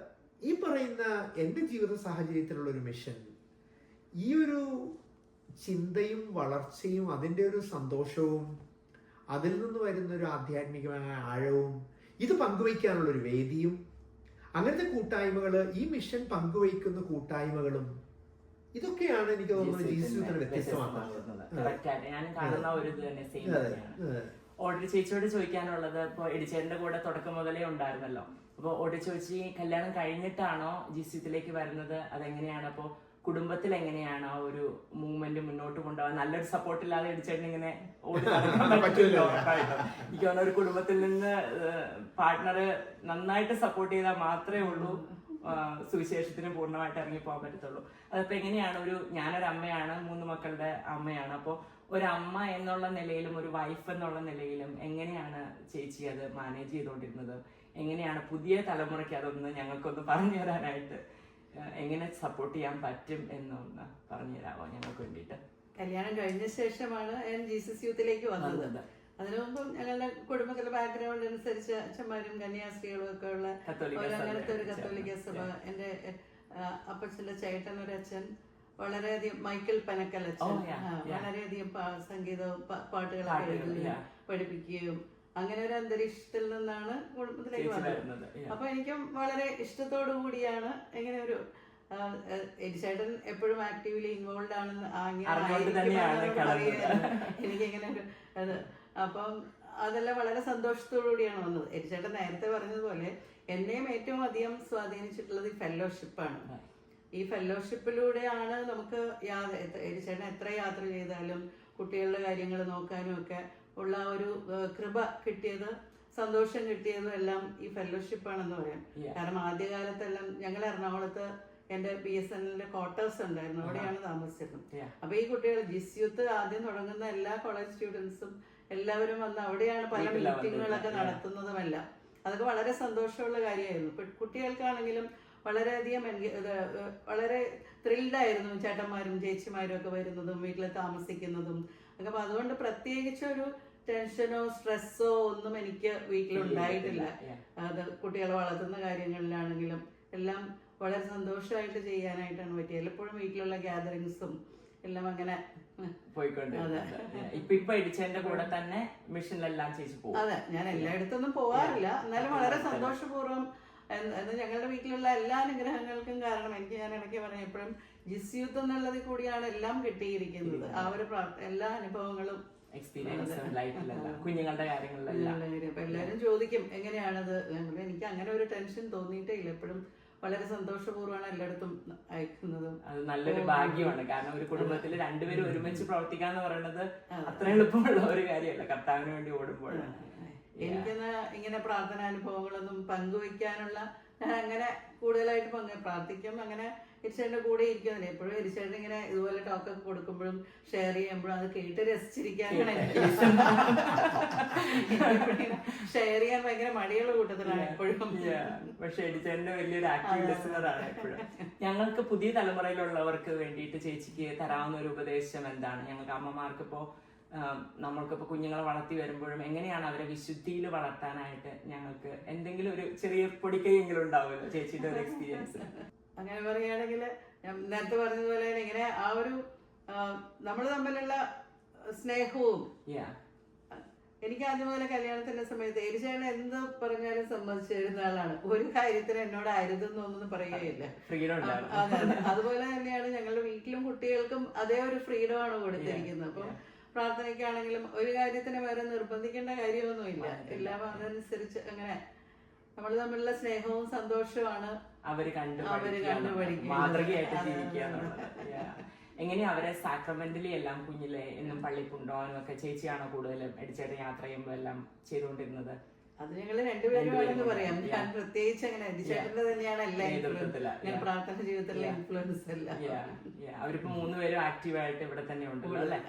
ഈ പറയുന്ന എൻ്റെ ജീവിത സാഹചര്യത്തിലുള്ള ഒരു മിഷൻ, ഈ ഒരു ചിന്തയും വളർച്ചയും അതിൻ്റെ ഒരു സന്തോഷവും അതിൽ നിന്ന് വരുന്ന ഒരു ആധ്യാത്മികമായ ആഴവും ഇത് പങ്കുവയ്ക്കാനുള്ളൊരു വേദിയും, അങ്ങനത്തെ കൂട്ടായ്മകൾ, ഈ മിഷൻ പങ്കുവയ്ക്കുന്ന കൂട്ടായ്മകളും, ഇതൊക്കെയാണ് എനിക്ക് തോന്നുന്നത് ജീസസിനെ വ്യത്യസ്തമാക്കുന്നത്. ഓർഡർ ചേച്ചിയോട് ചോദിക്കാനുള്ളത്, ഇപ്പോൾ എഡിച്ചേറിന്റെ കൂടെ തുടക്കം മുതലേ ഉണ്ടായിരുന്നല്ലോ. അപ്പോൾ ഓർഡർ ചോദിച്ച് കല്യാണം കഴിഞ്ഞിട്ടാണോ ജീസസിലേക്ക് വരുന്നത്? അതെങ്ങനെയാണ്? അപ്പോൾ കുടുംബത്തിൽ എങ്ങനെയാണ് ആ ഒരു മൂവ്മെന്റ് മുന്നോട്ട് കൊണ്ടുപോകാൻ? നല്ലൊരു സപ്പോർട്ട് ഇല്ലാതെ എഡിച്ചേറിന് ഇങ്ങനെ ഓടി നടക്കാൻ പറ്റില്ലല്ലോ. എനിക്ക് തോന്നുന്ന ഒരു കുടുംബത്തിൽ നിന്ന് പാർട്ട്ണർ നന്നായിട്ട് സപ്പോർട്ട് ചെയ്താൽ മാത്രമേ ഉള്ളൂ സുവിശേഷത്തിന് പൂർണ്ണമായിട്ട് ഇറങ്ങിപ്പോകാൻ പറ്റത്തുള്ളൂ. അതിപ്പോ എങ്ങനെയാണ്? ഞാനൊരു അമ്മയാണ്, 3 മക്കളുടെ അമ്മയാണ്. അപ്പോൾ ഒരു അമ്മ എന്നുള്ള നിലയിലും ഒരു വൈഫ് എന്നുള്ള നിലയിലും എങ്ങനെയാണ് ചേച്ചി അത് മാനേജ് ചെയ്തുകൊണ്ടിരുന്നത്? എങ്ങനെയാണ് പുതിയ തലമുറയ്ക്ക് അതൊന്ന് ഞങ്ങൾക്കൊന്ന് പറഞ്ഞു തരാനായിട്ട് എങ്ങനെ സപ്പോർട്ട് ചെയ്യാൻ പറ്റും എന്നൊന്ന് പറഞ്ഞു തരാമോ ഞങ്ങൾക്ക് വേണ്ടിയിട്ട്? കല്യാണം കഴിഞ്ഞ ശേഷമാണ് ഞാൻ ജീസസ് യൂത്തിലേക്ക് വന്നത്. അതിനു മുമ്പ് ഞങ്ങളുടെ കുടുംബത്തിലെ ബാക്ക്ഗ്രൗണ്ട് അനുസരിച്ച് അച്ഛന്മാരും കന്യാസ്ത്രീകളും ഒക്കെ ഉള്ള അങ്ങനത്തെ ഒരു കത്തോലിക്ക സഭ. എൻ്റെ അപ്പച്ചന്റെ ചേട്ടൻ ഒരു അച്ഛൻ, വളരെയധികം മൈക്കിൾ പനക്കൽ അച്ഛൻ, വളരെയധികം സംഗീതവും പാട്ടുകളൊക്കെ എഴുതി പഠിപ്പിക്കുകയും അങ്ങനെ ഒരു അന്തരീക്ഷത്തിൽ നിന്നാണ് കുടുംബത്തിലേക്ക് വന്നത്. അപ്പൊ എനിക്കും വളരെ ഇഷ്ടത്തോടു കൂടിയാണ് ഇങ്ങനെ ഒരു ചേട്ടൻ എപ്പോഴും ആക്റ്റീവ്ലി ഇൻവോൾവ് ആണെന്ന് എനിക്കിങ്ങനെ ഒരു അത്. അപ്പം അതെല്ലാം വളരെ സന്തോഷത്തോടു കൂടിയാണ് വന്നത്. ചേട്ടൻ നേരത്തെ പറഞ്ഞതുപോലെ എന്നെയും ഏറ്റവും അധികം സ്വാധീനിച്ചിട്ടുള്ളത് ഈ ഫെല്ലോഷിപ്പാണ്. ഈ ഫെല്ലോഷിപ്പിലൂടെയാണ് നമുക്ക് ചേട്ടൻ എത്ര യാത്ര ചെയ്താലും കുട്ടികളുടെ കാര്യങ്ങൾ നോക്കാനും ഒക്കെ ഉള്ള ഒരു കൃപ കിട്ടിയത്, സന്തോഷം കിട്ടിയതും എല്ലാം ഈ ഫെല്ലോഷിപ്പാണെന്ന് പറയാം. കാരണം ആദ്യകാലത്തെല്ലാം ഞങ്ങൾ എറണാകുളത്ത് എൻ്റെ BSNLന്റെ ക്വാർട്ടേഴ്സ് ഉണ്ടായിരുന്നു, അവിടെയാണ് താമസിച്ചിരുന്നത്. അപ്പൊ ഈ കുട്ടികൾ ജിസ് യൂത്ത് ആദ്യം തുടങ്ങുന്ന എല്ലാ കോളേജ് സ്റ്റുഡൻസും എല്ലാവരും വന്ന് അവിടെയാണ് പല മീറ്റിങ്ങുകളൊക്കെ നടത്തുന്നതുമെല്ലാം. അതൊക്കെ വളരെ സന്തോഷമുള്ള കാര്യമായിരുന്നു. കുട്ടികൾക്കാണെങ്കിലും വളരെയധികം വളരെ ത്രില്ഡായിരുന്നു ചേട്ടന്മാരും ചേച്ചിമാരും ഒക്കെ വരുന്നതും വീട്ടിൽ താമസിക്കുന്നതും ഒക്കെ. അപ്പൊ അതുകൊണ്ട് പ്രത്യേകിച്ചൊരു ടെൻഷനോ സ്ട്രെസ്സോ ഒന്നും എനിക്ക് വീട്ടിലുണ്ടായിട്ടില്ല. അത് കുട്ടികളെ വളർത്തുന്ന കാര്യങ്ങളിലാണെങ്കിലും എല്ലാം വളരെ സന്തോഷമായിട്ട് ചെയ്യാനായിട്ടാണ് പറ്റിയത്. എപ്പോഴും വീട്ടിലുള്ള ഗ്യാതറിങ്സും എല്ലാം അങ്ങനെ പോയിക്കൊണ്ടിരിക്കുന്നത്. ഇപ്പൊ എഡിച്ചതിന്റെ കൂടെ തന്നെ മിഷനിലെല്ലാം ചേച്ചി പോകും. അതെ, ഞാൻ എല്ലായിടത്തൊന്നും പോവാറില്ല, എന്നാലും വളരെ സന്തോഷപൂർവ്വം. ഞങ്ങളുടെ വീട്ടിലുള്ള എല്ലാ അനുഗ്രഹങ്ങൾക്കും കാരണം എനിക്ക്, ഞാൻ ഇടയ്ക്ക് പറഞ്ഞ എപ്പോഴും ജിസ് യൂത്ത് എന്നുള്ളതിൽ കൂടിയാണ് എല്ലാം കിട്ടിയിരിക്കുന്നത്. ആ ഒരു എല്ലാ അനുഭവങ്ങളും എക്സ്പീരിയൻസ് ലൈഫിലെല്ലാം, കുഞ്ഞുങ്ങളുടെ കാര്യങ്ങളിലെല്ലാം. അപ്പൊ എല്ലാരും ചോദിക്കും എങ്ങനെയാണത്. എനിക്ക് അങ്ങനെ ഒരു ടെൻഷൻ തോന്നിയിട്ടേ ഇല്ല. എപ്പോഴും വളരെ സന്തോഷപൂർവ്വമാണ് എല്ലായിടത്തും അയക്കുന്നതും. അത് നല്ലൊരു ഭാഗ്യമാണ്. കാരണം ഒരു കുടുംബത്തിൽ രണ്ടുപേരും ഒരുമിച്ച് പ്രവർത്തിക്കാന്ന് പറയുന്നത് അത്ര എളുപ്പമുള്ള ഒരു കാര്യമല്ല കർത്താവിന് വേണ്ടി ഓടുമ്പോഴാണ്. എനിക്കെന്നാ ഇങ്ങനെ പ്രാർത്ഥനാനുഭവങ്ങളൊന്നും പങ്കുവെക്കാനുള്ള, ഞാൻ അങ്ങനെ കൂടുതലായിട്ട് പ്രാർത്ഥിക്കും. അങ്ങനെ എരിച്ചേട്ടൻ്റെ കൂടെ ഇരിക്കുന്നില്ല. എപ്പോഴും എരിച്ചേട്ടൻ ഇങ്ങനെ ഇതുപോലെ ടോക്കൊക്കെ കൊടുക്കുമ്പോഴും ഷെയർ ചെയ്യുമ്പോഴും അത് കേട്ട് രസിച്ചിരിക്കാനാണ് എനിക്ക് ഷെയർ ചെയ്യാൻ ഭയങ്കര മടിയുള്ള കൂട്ടത്തിലാണ് എപ്പോഴും. പക്ഷെ എരിച്ചേട്ടന്റെ വലിയൊരു ആക്റ്റീവ് ലിസണറാണ് എപ്പോഴും. ഞങ്ങൾക്ക് പുതിയ തലമുറയിലുള്ളവർക്ക് വേണ്ടിയിട്ട് ചേച്ചിക്ക് തരാവുന്ന ഒരു ഉപദേശം എന്താണ്? ഞങ്ങൾക്ക് അമ്മമാർക്ക് ഇപ്പോ നമ്മൾക്കിപ്പോ കുഞ്ഞുങ്ങളെ വളർത്തി വരുമ്പോഴും എങ്ങനെയാണ് അവരെ വിശുദ്ധിയിൽ വളർത്താനായിട്ട് ഞങ്ങൾക്ക് എന്തെങ്കിലും ഒരു ചെറിയ പൊടിക്കൈയെങ്കിലും ഉണ്ടാവുമല്ലോ ചേച്ചിയുടെ ഒരു എക്സ്പീരിയൻസ്? അങ്ങനെ പറയുകയാണെങ്കിൽ ഞാൻ നേരത്തെ പറഞ്ഞതുപോലെ ഇങ്ങനെ ആ ഒരു നമ്മൾ തമ്മിലുള്ള സ്നേഹവും, എനിക്ക് ആദ്യം മുതലേ കല്യാണത്തിന്റെ സമയത്ത് എരിച്ചേട്ടൻ എന്ത് പറഞ്ഞാലും സമ്മതിച്ചു തരുന്ന ആളാണ്. ഒരു കാര്യത്തിന് എന്നോട് അരുതെന്നൊന്നും പറയുകയില്ല. അതുപോലെ തന്നെയാണ് ഞങ്ങളുടെ വീട്ടിലും കുട്ടികൾക്കും അതേ ഒരു ഫ്രീഡമാണ് കൊടുത്തിരിക്കുന്നത്. അപ്പം പ്രാർത്ഥനയ്ക്കാണെങ്കിലും ഒരു കാര്യത്തിന് വേറെ നിർബന്ധിക്കേണ്ട കാര്യമൊന്നുമില്ല. എല്ലാം അതനുസരിച്ച് അങ്ങനെ നമ്മൾ തമ്മിലുള്ള സ്നേഹവും സന്തോഷവുമാണ് അവര് കണ്ടുപഠിക്കുക, മാതൃകയായിട്ട് ജീവിക്കുക. എങ്ങനെയാ അവരെ സാക്രമെന്റലി എല്ലാം കുഞ്ഞിലെ എന്നും പള്ളി കൊണ്ടുപോകാനും ഒക്കെ ചേച്ചിയാണോ കൂടുതലും എടിച്ചേട്ടൻ യാത്ര ചെയ്യുമ്പോൾ എല്ലാം ചെയ്തുകൊണ്ടിരുന്നത്? അത് ഞങ്ങള് രണ്ടുപേരുമാണെന്ന് പറയാം. ഞാൻ പ്രത്യേകിച്ച് അങ്ങനെ എടിച്ചേട്ടന്റെ തന്നെയാണ് എല്ലാം പ്രാർത്ഥന ജീവിതത്തിലെ ഇൻഫ്ലുവൻസ് എല്ലാം. അവരിപ്പോ 3 പേരും ആക്റ്റീവായിട്ട് ഇവിടെ തന്നെ ഉണ്ടല്ലോ അല്ലേ?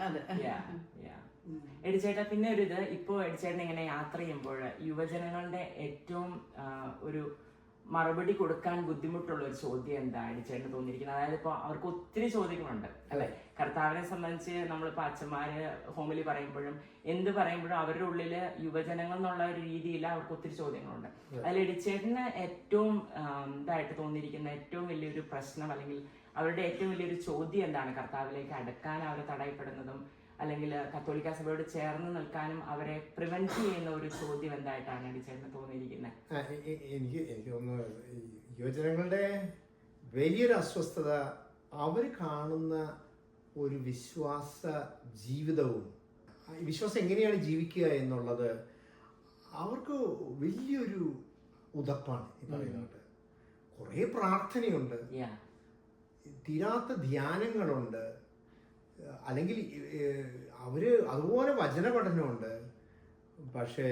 എടിച്ചേട്ടാ, പിന്നെ ഒരു ഇത്, ഇപ്പോ എടിച്ചേട്ടൻ ഇങ്ങനെ യാത്ര ചെയ്യുമ്പോൾ യുവജനങ്ങളുടെ ഏറ്റവും ഒരു മറുപടി കൊടുക്കാൻ ബുദ്ധിമുട്ടുള്ള ഒരു ചോദ്യം എന്താ എടിച്ചേട്ടന് തോന്നിയിരിക്കുന്നത്? അതായത് ഇപ്പൊ അവർക്ക് ഒത്തിരി ചോദ്യങ്ങളുണ്ട് അല്ലെ? കർത്താവിനെ സംബന്ധിച്ച് നമ്മളിപ്പോ അച്ഛന്മാര് ഹോമിലി പറയുമ്പോഴും എന്ത് പറയുമ്പോഴും അവരുടെ ഉള്ളില് യുവജനങ്ങൾ എന്നുള്ള ഒരു രീതിയിൽ അവർക്ക് ഒത്തിരി ചോദ്യങ്ങളുണ്ട്. അതിൽ എടിച്ചേട്ടന് ഏറ്റവും ഇതായിട്ട് തോന്നിയിരിക്കുന്ന ഏറ്റവും വലിയൊരു പ്രശ്നം അല്ലെങ്കിൽ അവരുടെ ഏറ്റവും വലിയൊരു ചോദ്യം എന്താണ്? കർത്താവിലേക്ക് അടുക്കാൻ അവരെ തടയപ്പെടുന്നതും അല്ലെങ്കിൽ കത്തോലിക്ക സഭയോട് ചേർന്ന് നിൽക്കാനും അവരെ പ്രിവെന്റ് ചെയ്യുന്ന ഒരു ചോദ്യം എന്തായിട്ടാണ് എടിച്ചേട്ടന് തോന്നിയിരിക്കുന്നത്? എനിക്ക് തോന്നുന്നു യുവജനങ്ങളുടെ വലിയൊരു അസ്വസ്ഥത അവർ കാണുന്ന ഒരു വിശ്വാസ ജീവിതവും വിശ്വാസം എങ്ങനെയാണ് ജീവിക്കുക എന്നുള്ളത് അവർക്ക് വലിയൊരു ഉതപ്പാണ്. ഈ പറയുന്നത് കുറേ പ്രാർത്ഥനയുണ്ട്, തീരാത്ത ധ്യാനങ്ങളുണ്ട്, അല്ലെങ്കിൽ അവര് അതുപോലെ വചന പഠനമുണ്ട്. പക്ഷേ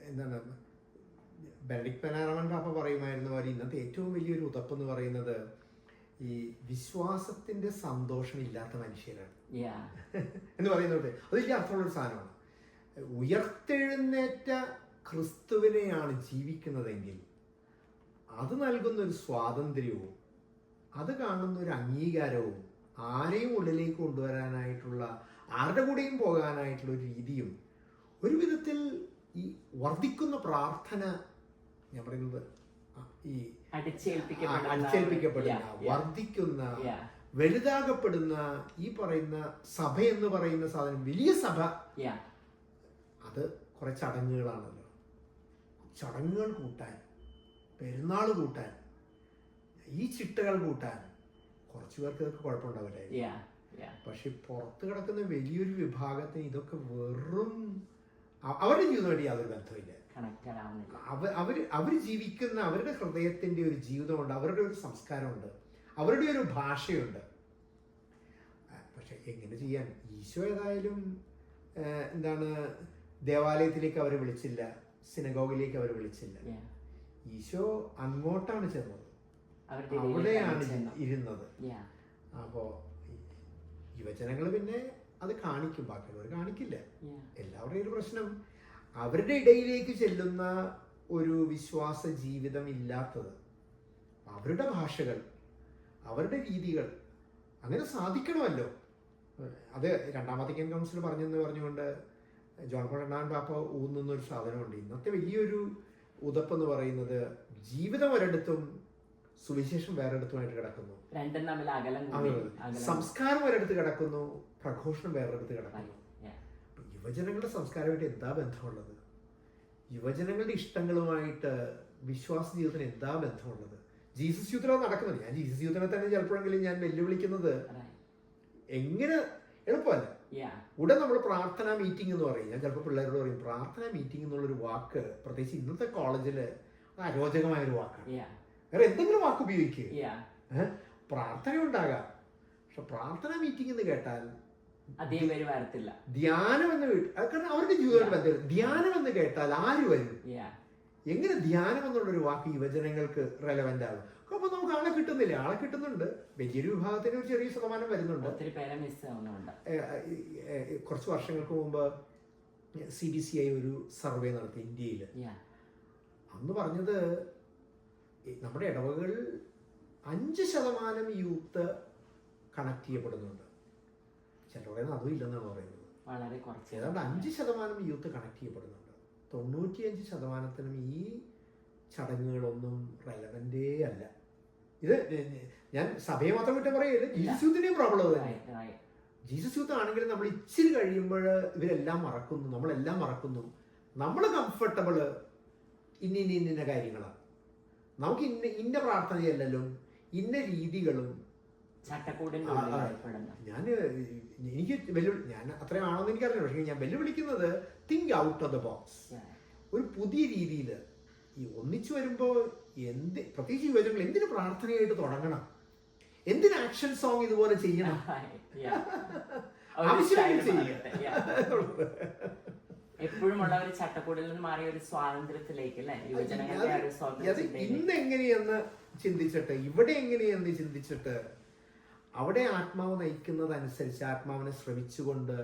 എന്താണ്, ബെനഡിക്ട് പനാറമൻ പാപ്പ പറയുമായിരുന്ന പോലെ ഇന്നത്തെ ഏറ്റവും വലിയൊരു ഉതപ്പെന്ന് പറയുന്നത് ഈ വിശ്വാസത്തിന്റെ സന്തോഷമില്ലാത്ത മനുഷ്യരാണ് എന്ന് പറയുന്നത്. അതിൻ്റെ അർത്ഥമുള്ളൊരു സാധനമാണ്. ഉയർത്തെഴുന്നേറ്റ ക്രിസ്തുവിനെയാണ് ജീവിക്കുന്നതെങ്കിൽ അത് നൽകുന്നൊരു സ്വാതന്ത്ര്യവും അത് കാണുന്ന ഒരു അംഗീകാരവും ആരെയും ഉള്ളിലേക്ക് കൊണ്ടുവരാനായിട്ടുള്ള, ആരുടെ കൂടെയും പോകാനായിട്ടുള്ള ഒരു രീതിയും ഒരു വിധത്തിൽ ഈ വർദ്ധിക്കുന്ന പ്രാർത്ഥന, ഞാൻ പറയുന്നത് ഈ അടിച്ചേൽപ്പിക്കപ്പെടുന്ന, വർദ്ധിക്കുന്ന, വലുതാകപ്പെടുന്ന ഈ പറയുന്ന സഭ എന്ന് പറയുന്ന സാധനം, വലിയ സഭ, അത് കുറെ ചടങ്ങുകളാണല്ലോ. ചടങ്ങുകൾ കൂട്ടാൻ, പെരുന്നാൾ കൂട്ടാൻ, ഈ ചിട്ടകൾ കൂട്ടാൻ കുറച്ചു പേർക്ക് ഇതൊക്കെ കുഴപ്പമുണ്ടാവില്ല. പക്ഷെ പുറത്ത് കിടക്കുന്ന വലിയൊരു വിഭാഗത്തിന് ഇതൊക്കെ വെറും അവരുടെ ജീവിതമായിട്ട് യാതൊരു ബന്ധമില്ല. അവർ ജീവിക്കുന്ന അവരുടെ ഹൃദയത്തിന്റെ ഒരു ജീവിതമുണ്ട്, അവരുടെ ഒരു സംസ്കാരമുണ്ട്, അവരുടെ ഒരു ഭാഷയുണ്ട്. പക്ഷെ എങ്ങനെ ചെയ്യാൻ? ഈശോ ഏതായാലും എന്താണ്, ദേവാലയത്തിലേക്ക് അവരെ വിളിച്ചില്ല, സിനഗോഗിലേക്ക് അവരെ വിളിച്ചില്ല. ഈശോ അങ്ങോട്ടാണ് ചെന്നത്, അവിടെയാണ് ഇരുന്നത്. അപ്പോ യുവജനങ്ങൾ പിന്നെ അത് കാണിക്കും, ബാക്കിയുള്ളവർ കാണിക്കില്ല. എല്ലാവരുടെയും ഒരു പ്രശ്നം അവരുടെ ഇടയിലേക്ക് ചെല്ലുന്ന ഒരു വിശ്വാസ ജീവിതം ഇല്ലാത്തത്, അവരുടെ ഭാഷകൾ, അവരുടെ രീതികൾ അങ്ങനെ സാധിക്കണമല്ലോ. അത് രണ്ടാം വത്തിക്കാൻ കൗൺസിൽ പറഞ്ഞുകൊണ്ട് ജോൺ പോൾ രണ്ടാമൻ പാപ്പ ഊന്നുന്നൊരു സാധനമുണ്ട്. ഇന്നത്തെ വലിയൊരു ഉതപ്പെന്ന് പറയുന്നത് ജീവിതം ഒരിടത്തും സുവിശേഷം വേറെടുത്തുമായിട്ട് കിടക്കുന്നു. രണ്ടും തമ്മിൽ അകലം സംസ്കാരം ഒരിടത്ത് കിടക്കുന്നു, പ്രഘോഷണം വേറെടുത്ത് കിടക്കുന്നു. യുവജനങ്ങളുടെ സംസ്കാരമായിട്ട് എന്താ ബന്ധമുള്ളത്? യുവജനങ്ങളുടെ ഇഷ്ടങ്ങളുമായിട്ട് വിശ്വാസ ജീവിതത്തിന് എന്താ ബന്ധമുള്ളത്? ജീസസ് യൂത്തിലാണ് നടക്കുന്നത്. ഞാൻ ജീസസ് യൂത്തിനെ തന്നെ ചിലപ്പോഴെങ്കിലും ഞാൻ വെല്ലുവിളിക്കുന്നത് എങ്ങനെ എളുപ്പമല്ല. ഉടൻ നമ്മൾ പ്രാർത്ഥനാ മീറ്റിംഗ് എന്ന് പറയും. ഞാൻ ചിലപ്പോൾ പിള്ളേരോട് പറയും, പ്രാർത്ഥനാ മീറ്റിംഗ് എന്നുള്ളൊരു വാക്ക് പ്രത്യേകിച്ച് ഇന്നത്തെ കോളേജില് അരോചകമായൊരു വാക്കാണ്. വേറെ എന്തെങ്കിലും വാക്ക് ഉപയോഗിക്കുക. പ്രാർത്ഥന ഉണ്ടാകാം, പക്ഷെ പ്രാർത്ഥനാ മീറ്റിംഗ് എന്ന് കേട്ടാൽ ധ്യാനം എന്ന് കാരണം അവരുടെ ജീവിതമായിട്ട് ബന്ധം. ധ്യാനം എന്ന് കേട്ടാൽ ആര് വരും? എങ്ങനെ ധ്യാനം എന്നുള്ളൊരു വാക്ക് യുവജനങ്ങൾക്ക് റെലവെന്റ് ആകും? അപ്പൊ നമുക്ക് ആളെ കിട്ടുന്നില്ല. ആളെ കിട്ടുന്നുണ്ട്, വലിയൊരു വിഭാഗത്തിന് ഒരു ചെറിയ ശതമാനം വരുന്നുണ്ട്. കുറച്ച് വർഷങ്ങൾക്ക് മുമ്പ് CBCI ഒരു സർവേ നടത്തി ഇന്ത്യയിൽ. അന്ന് പറഞ്ഞത് നമ്മുടെ ഇടവകളിൽ 5% യൂത്ത് കണക്ട് ചെയ്യപ്പെടുന്നുണ്ട്. ചില പറയുന്നത് അതും ഇല്ലെന്നാണ് പറയുന്നത്. വളരെ കുറച്ച്, ഏതാണ്ട് 5% യൂത്ത് കണക്ട് ചെയ്യപ്പെടുന്നുണ്ട്. 95% ഈ ചടങ്ങുകളൊന്നും റെലവെന്റേ അല്ല. ഇത് ഞാൻ സഭയെ മാത്രം വിട്ട് പറയല്ല, ജീസസ് യൂത്തിന്റെയും പ്രോബ്ലം തന്നെ. ജീസസ് യൂത്ത് ആണെങ്കിലും നമ്മൾ ഇച്ചിരി കഴിയുമ്പോൾ ഇവരെല്ലാം മറക്കുന്നു, നമ്മളെല്ലാം മറക്കുന്നു. നമ്മൾ കംഫർട്ടബിള് ഇന്ന കാര്യങ്ങളാണ്. നമുക്ക് ഇന്ന പ്രാർത്ഥനയല്ലല്ലോ, ഇന്ന രീതികളും എനിക്ക് ഞാൻ അത്രയാണോന്ന് എനിക്കറിയില്ല. പക്ഷേ ഞാൻ വെല്ലുവിളിക്കുന്നത് think out of the box. ഒരു പുതിയ രീതിയിൽ ഈ ഒന്നിച്ചു വരുമ്പോൾ പ്രത്യേകിച്ച് യുവജനങ്ങൾ എന്തിനു പ്രാർത്ഥനയായിട്ട് തുടങ്ങണം? എന്തിന് ആക്ഷൻ സോങ് ഇതുപോലെ ചെയ്യണം? എപ്പോഴും ഉള്ള ഒരു ചട്ടക്കൂടിൽ നിന്ന് മാറിയ ഒരു സ്വാതന്ത്ര്യത്തിലേക്ക് ഇന്ന് എങ്ങനെയെന്ന് ചിന്തിച്ചിട്ട്, ഇവിടെ എങ്ങനെയെന്ന് ചിന്തിച്ചിട്ട്, അവിടെ ആത്മാവ് നയിക്കുന്നതനുസരിച്ച് ആത്മാവിനെ ശ്രമിച്ചുകൊണ്ട്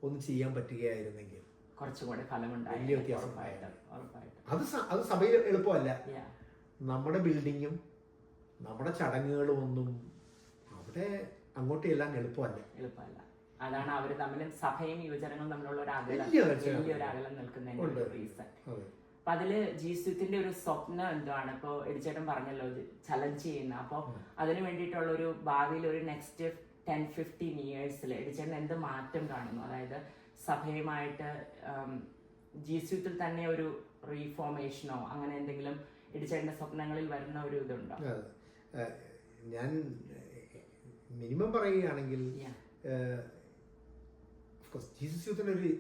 ഒന്ന് ചെയ്യാൻ പറ്റുകയായിരുന്നെങ്കിൽ കുറച്ചുകൂടെ ഫലമുണ്ടായി. വലിയ വ്യത്യാസം. അത് സഭയിൽ എളുപ്പമല്ല. നമ്മുടെ ബിൽഡിങ്ങും നമ്മുടെ ചടങ്ങുകളും ഒന്നും അവിടെ അങ്ങോട്ട് എല്ലാം എളുപ്പമല്ല. അതാണ് അവർ തമ്മിലും സഭയും യുവജനങ്ങളും തമ്മിലുള്ള ഒരു അകലം നിൽക്കുന്നതിന്റെ റീസൺ. അപ്പൊ അതില് ജീസസിന്റെ ഒരു സ്വപ്നം എന്താണ്? ഇപ്പൊ എടിച്ചേട്ടൻ പറഞ്ഞല്ലോ ചലഞ്ച് ചെയ്യുന്ന. അപ്പൊ അതിന് വേണ്ടിയിട്ടുള്ള ഒരു ഭാവിയിൽ ഒരു നെക്സ്റ്റ് 10-15 ഇയേഴ്സിൽ എടിച്ചേട്ടൻ എന്ത് മാറ്റം കാണുന്നു? അതായത് സഭയുമായിട്ട് ജീസസിൽ തന്നെ ഒരു റീഫോർമേഷനോ അങ്ങനെ എന്തെങ്കിലും എടിച്ചേട്ടന്റെ സ്വപ്നങ്ങളിൽ വരുന്ന ഒരു ഇതുണ്ടോ? ഞാൻ മിനിമം പറയുകയാണെങ്കിൽ ജീസസ് യൂത്തിന്റെ ഒരു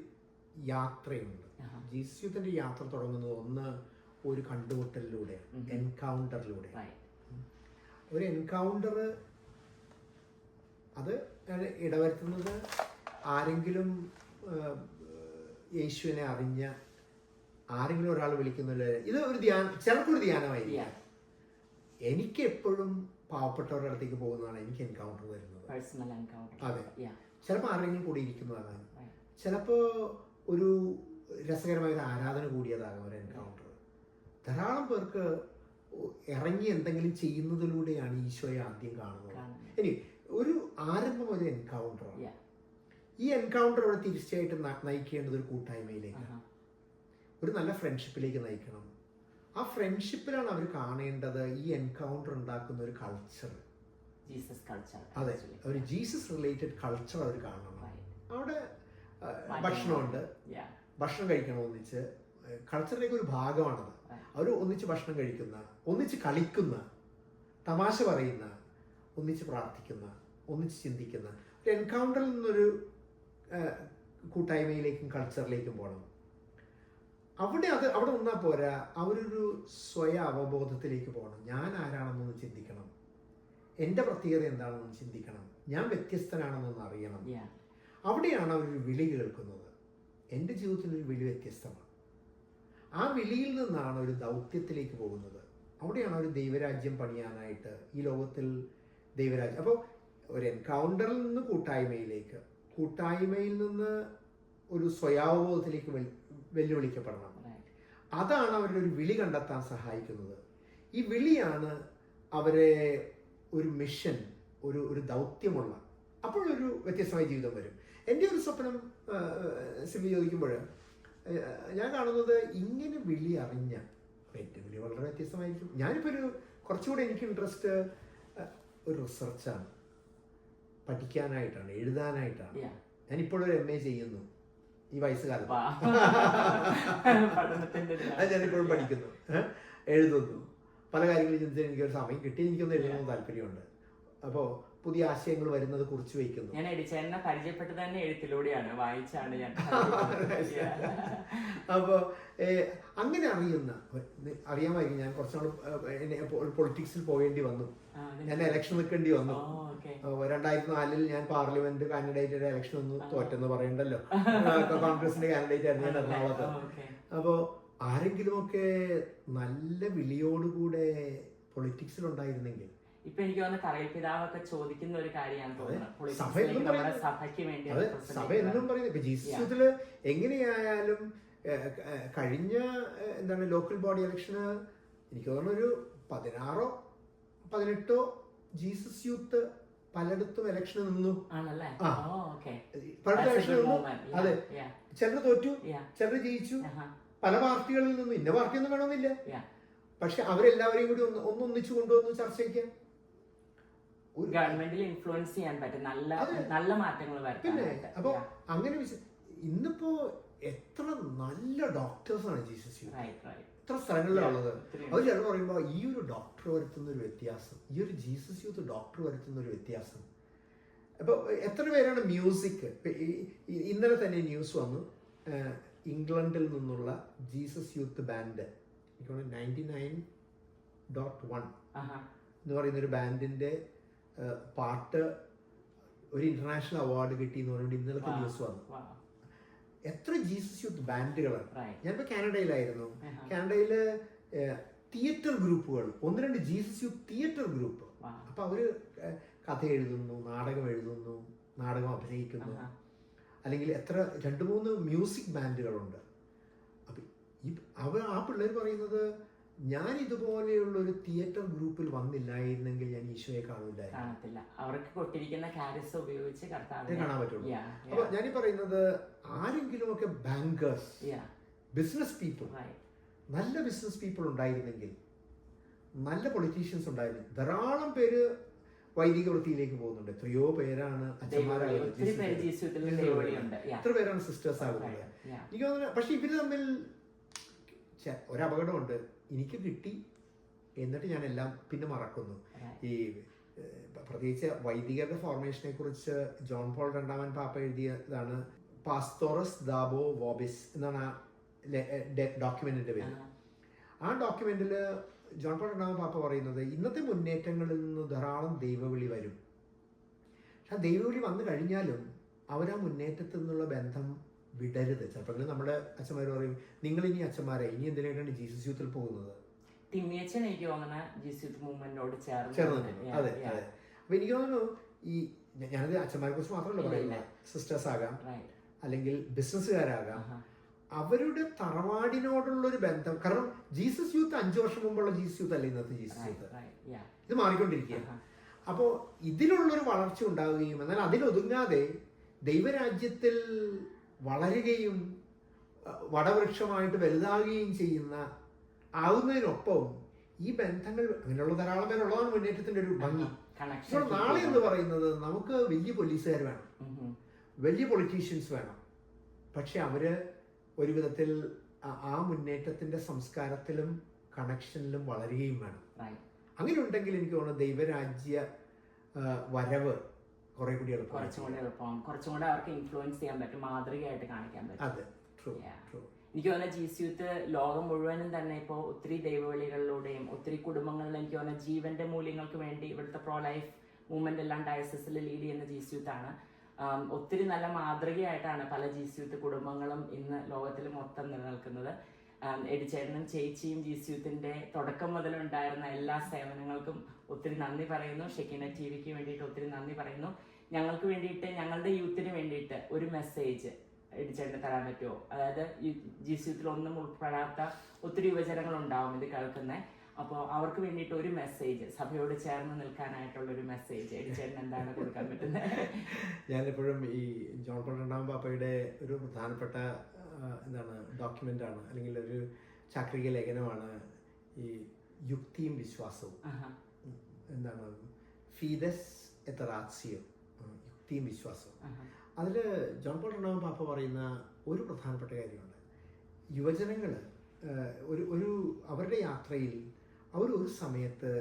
യാത്രയുണ്ട്. ജീസസ് യൂത്തിന്റെ യാത്ര തുടങ്ങുന്നത് ഒന്ന് ഒരു കണ്ടുമുട്ടലിലൂടെ, എൻകൗണ്ടറിലൂടെ. ഒരു എൻകൗണ്ടർ അത് ഇടവരുത്തുന്നത് ആരെങ്കിലും യേശുവിനെ അറിഞ്ഞ ആരെങ്കിലും ഒരാൾ വിളിക്കുന്നില്ല. ഇത് ഒരു ധ്യാനം, ചിലർക്കൊരു ധ്യാനമായിരിക്കും. എനിക്ക് എപ്പോഴും പാവപ്പെട്ടവരുടെ അടുത്തേക്ക് പോകുന്നതാണ് എനിക്ക് എൻകൗണ്ടർ വരുന്നത്. അതെ, ചിലപ്പോൾ ആരെങ്കിലും കൂടി ഇരിക്കുന്നതാകാം, ചിലപ്പോൾ ഒരു രസകരമായ ഒരു ആരാധന കൂടിയതാകാം ഒരു എൻകൗണ്ടർ. ധാരാളം പേർക്ക് ഇറങ്ങി എന്തെങ്കിലും ചെയ്യുന്നതിലൂടെയാണ് ഈശോയെ ആദ്യം കാണുന്നത്. ഇനി ഒരു ആരംഭം ഒരു എൻകൗണ്ടറാണ്. ഈ എൻകൗണ്ടർ അവിടെ തീർച്ചയായിട്ടും നയിക്കേണ്ടത് ഒരു കൂട്ടായ്മയിലേക്കാണ്, ഒരു നല്ല ഫ്രണ്ട്ഷിപ്പിലേക്ക് നയിക്കണം. ആ ഫ്രണ്ട്ഷിപ്പിലാണ് അവർ കാണേണ്ടത് ഈ എൻകൗണ്ടർ ഉണ്ടാക്കുന്ന ഒരു കൾച്ചർ. അതെ, ഒരു ജീസസ് റിലേറ്റഡ് കൾച്ചർ അവർ കാണണം. അവിടെ ഭക്ഷണമുണ്ട്, ഭക്ഷണം കഴിക്കണം ഒന്നിച്ച്. കൾച്ചറിലേക്ക് ഒരു ഭാഗമാണത്. അവർ ഒന്നിച്ച് ഭക്ഷണം കഴിക്കുന്ന, ഒന്നിച്ച് കളിക്കുന്ന, തമാശ പറയുന്ന, ഒന്നിച്ച് പ്രാർത്ഥിക്കുന്ന, ഒന്നിച്ച് ചിന്തിക്കുന്ന ഒരു എൻകൗണ്ടറിൽ നിന്നൊരു കൂട്ടായ്മയിലേക്കും കൾച്ചറിലേക്കും പോകണം. അവിടെ നിന്നാൽ പോരാ, അവരൊരു സ്വയം അവബോധത്തിലേക്ക് പോകണം. ഞാൻ ആരാണെന്നൊന്ന് ചിന്തിക്കണം, എൻ്റെ പ്രത്യേകത എന്താണെന്ന് ചിന്തിക്കണം, ഞാൻ വ്യത്യസ്തനാണെന്നൊന്ന് അറിയണം. അവിടെയാണ് അവരൊരു വിളി കേൾക്കുന്നത്. എൻ്റെ ജീവിതത്തിലൊരു വിളി വ്യത്യസ്തമാണ്. ആ വിളിയിൽ നിന്നാണ് ഒരു ദൗത്യത്തിലേക്ക് പോകുന്നത്. അവിടെയാണ് ഒരു ദൈവരാജ്യം പണിയാനായിട്ട് ഈ ലോകത്തിൽ ദൈവരാജ്യം. അപ്പോൾ ഒരു എൻകൗണ്ടറിൽ നിന്ന് കൂട്ടായ്മയിലേക്ക്, കൂട്ടായ്മയിൽ നിന്ന് ഒരു സ്വയാവബോധത്തിലേക്ക് വെല്ലുവിളിക്കപ്പെടണം. അതാണ് അവരുടെ ഒരു വിളി കണ്ടെത്താൻ സഹായിക്കുന്നത്. ഈ വിളിയാണ് അവരെ ഒരു മിഷൻ, ഒരു ദൗത്യമുള്ള, അപ്പോഴൊരു വ്യത്യസ്തമായ ജീവിതം വരും. എൻ്റെ ഒരു സ്വപ്നം സിമി ചോദിക്കുമ്പോൾ ഞാൻ കാണുന്നത് ഇങ്ങനെ വിളി അറിഞ്ഞ, എൻ്റെ വിളി വളരെ വ്യത്യസ്തമായിരിക്കും. ഞാനിപ്പോൾ ഒരു കുറച്ചുകൂടെ എനിക്ക് ഇൻട്രസ്റ്റ് ഒരു റിസർച്ചാണ്, പഠിക്കാനായിട്ടാണ്, എഴുതാനായിട്ടാണ്. ഞാനിപ്പോഴും ഒരു MA ചെയ്യുന്നു ഈ വയസ്സുകാലത്ത്. അത് ഞാനിപ്പോഴും പഠിക്കുന്നു, എഴുതുന്നു, പല കാര്യങ്ങളും ചിന്തിച്ചാൽ എനിക്കൊരു സമയം കിട്ടി, എനിക്കൊന്ന് എഴുതണമെന്ന് താല്പര്യമുണ്ട്. അപ്പോൾ പുതിയ ആശയങ്ങൾ വരുന്നത് കുറിച്ച് വയ്ക്കുന്നു. ഞാൻ എഡിച്ചേട്ടനെ പരിചയപ്പെട്ടത് തന്നെ എഴുത്തിലൂടെയാണ്, വായിച്ചാണ് ഞാൻ. അപ്പോൾ അങ്ങനെ അറിയാമായിരിക്കും. ഞാൻ കുറച്ചുനാൾ പൊളിറ്റിക്സിൽ പോകേണ്ടി വന്നു, ഞാൻ ഇലക്ഷൻ നിൽക്കേണ്ടി വന്നു. 2004 ഞാൻ പാർലമെന്റ് കാൻഡിഡേറ്റ് ഇലക്ഷൻ ഒന്ന് തോറ്റെന്ന് പറയണ്ടല്ലോ. കോൺഗ്രസിന്റെ കാൻഡിഡേറ്റ് ആയിരുന്നു ഞാൻ എറണാകുളത്ത്. അപ്പോൾ ആരെങ്കിലുമൊക്കെ നല്ല വിളിയോടുകൂടെ പൊളിറ്റിക്സിൽ ഉണ്ടായിരുന്നെങ്കിൽ. ഇപ്പൊ എനിക്ക് തോന്നുന്നു കറയിൽ പിതാവൊക്കെ ചോദിക്കുന്ന ഒരു കാര്യമാണ് തോന്നുന്നത്, സഭ സഭയ്ക്ക് വേണ്ടി. സഭ എന്നും പറയുന്നത് ഇപ്പൊ ജീസസില് എങ്ങനെയായാലും കഴിഞ്ഞ ലോക്കൽ ബോഡി ഇലക്ഷന് എനിക്ക് തോന്നുന്നു ഒരു 16 or 18 ജീസസ് യൂത്ത് പലയിടത്തും ഇലക്ഷന് നിന്നു. പലയിടത്തും ഇലക്ഷൻ നിന്നു. അതെ, ചിലർ തോറ്റു, ചിലർ ജയിച്ചു. പല പാർട്ടികളിൽ നിന്നും, ഇന്ന പാർട്ടിയൊന്നും വേണമെന്നില്ല, പക്ഷെ അവരെല്ലാവരെയും കൂടി ഒന്നിച്ചു കൊണ്ടുവന്നു ചർച്ചയ്ക്ക്. ഗവൺമെന്റിൽ ഇൻഫ്ലുവൻസ് ചെയ്യാൻ പറ്റും, നല്ല മാറ്റങ്ങൾ വരും. പിന്നെ അപ്പൊ അങ്ങനെ ഇന്നിപ്പോ എത്ര നല്ല ഡോക്ടേഴ്സാണ് ജീസസ് യൂത്ത്, എത്ര സ്ഥലങ്ങളിലുള്ളത്. അത് ചിലർ പറയുമ്പോ ഈ ഒരു ഡോക്ടർ വരുത്തുന്ന ഒരു വ്യത്യാസം, ഈ ഒരു ജീസസ് യൂത്ത് ഡോക്ടർ വരുത്തുന്ന ഒരു വ്യത്യാസം. അപ്പൊ എത്ര പേരാണ് മ്യൂസിക്. ഇന്നലെ തന്നെ ന്യൂസ് വന്നു, ഇംഗ്ലണ്ടിൽ നിന്നുള്ള ജീസസ് യൂത്ത് ബാൻഡ് 99.1 എന്ന് പറയുന്ന ഒരു ബാൻഡിന്റെ പാട്ട് ഒരു ഇന്റർനാഷണൽ അവാർഡ് കിട്ടി എന്ന് പറഞ്ഞുകൊണ്ട് ഇന്നലത്തെ ന്യൂസ് വന്നു. എത്ര ജീസസ് യൂത്ത് ബാൻഡുകളാണ്. ഞാനിപ്പോ കാനഡയിലായിരുന്നു. കാനഡയില് തിയേറ്റർ ഗ്രൂപ്പുകൾ, 1-2 ജീസസ് യൂത്ത് തിയേറ്റർ ഗ്രൂപ്പ്. അപ്പൊ അവര് കഥ എഴുതുന്നു, നാടകം എഴുതുന്നു, നാടകം അഭിനയിക്കുന്നു. അല്ലെങ്കിൽ എത്ര 2-3 മ്യൂസിക് ബാൻഡുകളുണ്ട്. അപ്പൊ ആ പിള്ളേർ പറയുന്നത്, ഞാൻ ഇതുപോലെയുള്ള ഒരു തിയേറ്റർ ഗ്രൂപ്പിൽ വന്നില്ലായിരുന്നെങ്കിൽ ഞാൻ ഈശോയെ കാണൂലായിരുന്നു. അവർക്ക് കൊട്ടിരിക്കുന്ന കാരിസ് ഉപയോഗിച്ച് കാണാൻ പറ്റുള്ളൂ. അപ്പൊ ഞാനീ പറയുന്നത്, ആരെങ്കിലും ഒക്കെ ബാങ്കേഴ്സ്, ബിസിനസ് പീപ്പിൾ, നല്ല ബിസിനസ് പീപ്പിൾ ഉണ്ടായിരുന്നെങ്കിൽ, നല്ല പൊളിറ്റീഷ്യൻസ് ഉണ്ടായിരുന്നെങ്കിൽ, ധാരാളം പേര് വൈദിക വൃത്തിയിലേക്ക് പോകുന്നുണ്ട്. എത്രയോ പേരാണ് അച്ഛന്മാരാകുന്നത്, എത്ര പേരാണ് സിസ്റ്റേഴ്സ് ആകുന്നത്. എനിക്ക് തോന്നുന്നു. പക്ഷെ ഇവര് തമ്മിൽ ഒരപകടമുണ്ട്. എനിക്ക് കിട്ടി എന്നിട്ട് ഞാൻ എല്ലാം പിന്നെ മറക്കുന്നു. ഈ പ്രത്യേകിച്ച് വൈദികരുടെ ഫോർമേഷനെ കുറിച്ച് ജോൺ പോൾ രണ്ടാമൻ പാപ്പ എഴുതിയതാണ് പാസ്തോറസ് ദാബോ വോബിസ് എന്നാണ് ഡോക്യുമെന്റിന്റെ പേര്. ആ ഡോക്യുമെന്റിൽ ജോൺ പോൾ രണ്ടാമൻ പാപ്പ പറയുന്നത്, ഇന്നത്തെ മുന്നേറ്റങ്ങളിൽ നിന്ന് ധാരാളം ദൈവവിളി വരും. പക്ഷെ ആ ദൈവവിളി വന്നു കഴിഞ്ഞാലും അവരാ മുന്നേറ്റത്തിൽ നിന്നുള്ള ബന്ധം വിടരുത്. ചിലപ്പോൾ നമ്മുടെ അച്ഛന്മാർ പറയും, നിങ്ങൾ ഇനി അച്ഛന്മാരെ ഇനി എന്തിനായിട്ടാണ് ജീസസ് യൂത്തിൽ പോകുന്നത്. തിമ്മിയച്ഛൻ എനിക്ക് തോന്നുന്ന ജീസസ് യൂത്ത് മൂവ്മെന്റിനോട് ചേർന്ന്. അതെ അതെ. അപ്പൊ എനിക്ക് തോന്നുന്നു, ഈ ഞാനത് അച്ഛന്മാരെ കുറിച്ച് മാത്രമല്ല പറയുന്നത്, സിസ്റ്റേഴ്സ് ആകാം, അല്ലെങ്കിൽ ബിസിനസ്സുകാരാകാം, അവരുടെ തറവാടിനോടുള്ളൊരു ബന്ധം. കാരണം ജീസസ് യൂത്ത് 5 വർഷം മുമ്പുള്ള ജീസസ് യൂത്ത് അല്ല ഇന്നത്തെ ജീസസ് യൂത്ത്. ഇത് മാറിക്കൊണ്ടിരിക്കുകയാണ്. അപ്പോൾ ഇതിലുള്ളൊരു വളർച്ച ഉണ്ടാവുകയും എന്നാൽ അതിലൊതുങ്ങാതെ ദൈവരാജ്യത്തിൽ വളരുകയും വടവൃക്ഷമായിട്ട് വലുതാകുകയും ചെയ്യുന്ന ആവുന്നതിനൊപ്പം ഈ ബന്ധങ്ങൾ അങ്ങനെയുള്ള ധാരാളം പേരുള്ളതാണ് മുന്നേറ്റത്തിന്റെ ഒരു ഭംഗി. നാളെ എന്ന് പറയുന്നത്, നമുക്ക് വലിയ പോലീസുകാർ വേണം, വലിയ പൊളിറ്റീഷ്യൻസ് വേണം, പക്ഷെ അവര് ഒരു വിധത്തിൽ ആ മുന്നേറ്റത്തിന്റെ സംസ്കാരത്തിലും കണക്ഷനിലും വളരുകയും വേണം. അങ്ങനെ ഉണ്ടെങ്കിൽ എനിക്ക് തോന്നുന്നു ദൈവരാജ്യ വരവ് കുറെ കൂടി കുറച്ചും കൂടെ അവർക്ക് ഇൻഫ്ലുവൻസ് ചെയ്യാൻ പറ്റും, മാതൃകയായിട്ട് കാണിക്കാൻ പറ്റും. എനിക്ക് തോന്നുന്നത് ജീസസ് യൂത്ത് ലോകം മുഴുവനും തന്നെ ഇപ്പോൾ ഒത്തിരി ദൈവവിളികളിലൂടെയും ഒത്തിരി കുടുംബങ്ങളിൽ എനിക്ക് തോന്നുന്നത് ജീവന്റെ മൂല്യങ്ങൾക്ക് വേണ്ടി ഇവിടുത്തെ പ്രോ ലൈഫ് മൂവ്മെന്റ് എല്ലാം ഡയസിസിൽ ലീഡ് ചെയ്യുന്ന ജീസസ് യൂത്ത് ആണ്. ഒത്തിരി നല്ല മാതൃകയായിട്ടാണ് പല ജീസസ് യൂത്ത് കുടുംബങ്ങളും ഇന്ന് ലോകത്തിൽ മൊത്തം നിലനിൽക്കുന്നത്. എഡിച്ചേട്ടനും ചേച്ചിയും ജീസസ് യൂത്തിന്റെ തുടക്കം മുതലുണ്ടായിരുന്ന എല്ലാ സേവനങ്ങൾക്കും ഒത്തിരി നന്ദി പറയുന്നു. ഷെക്കീന ടിവിക്ക് വേണ്ടിയിട്ട് ഒത്തിരി നന്ദി പറയുന്നു. ഞങ്ങൾക്ക് വേണ്ടിയിട്ട്, ഞങ്ങളുടെ യൂത്തിന് വേണ്ടിയിട്ട് ഒരു മെസ്സേജ് എഡിച്ചേട്ടന് തരാൻ പറ്റുമോ? അതായത് ജീസസ് യൂത്തിൽ ഒന്നും ഉൾപ്പെടാത്ത ഒത്തിരി യുവജനങ്ങൾ ഉണ്ടാവും ഇത് കേൾക്കുന്നത്. അപ്പോൾ അവർക്ക് വേണ്ടിയിട്ട് ഒരു മെസ്സേജ്, സഭയോട് ചേർന്ന് നിൽക്കാനായിട്ടുള്ള ഒരു മെസ്സേജ് എഡിച്ചേട്ടൻ എന്താണ് കൊടുക്കാൻ പറ്റുന്നത്? ഞാനെപ്പോഴും ഈ ജോൺ പോൾ രണ്ടാമൻ പാപ്പയുടെ ഒരു പ്രധാനപ്പെട്ട ഡോക്യുമെൻ്റാണ് അല്ലെങ്കിൽ ഒരു ചാക്രിക ലേഖനമാണ് ഈ യുക്തിയും വിശ്വാസവും. എന്താണ് ഫീദസ് എത്ത റാത്സിയോ, യുക്തിയും വിശ്വാസവും. അതിൽ ജോൺ പോൾ രണ്ടാമൻ പാപ്പ പറയുന്ന ഒരു പ്രധാനപ്പെട്ട കാര്യമുണ്ട്. യുവജനങ്ങൾ ഒരു അവരുടെ യാത്രയിൽ അവർ ഒരു സമയത്ത്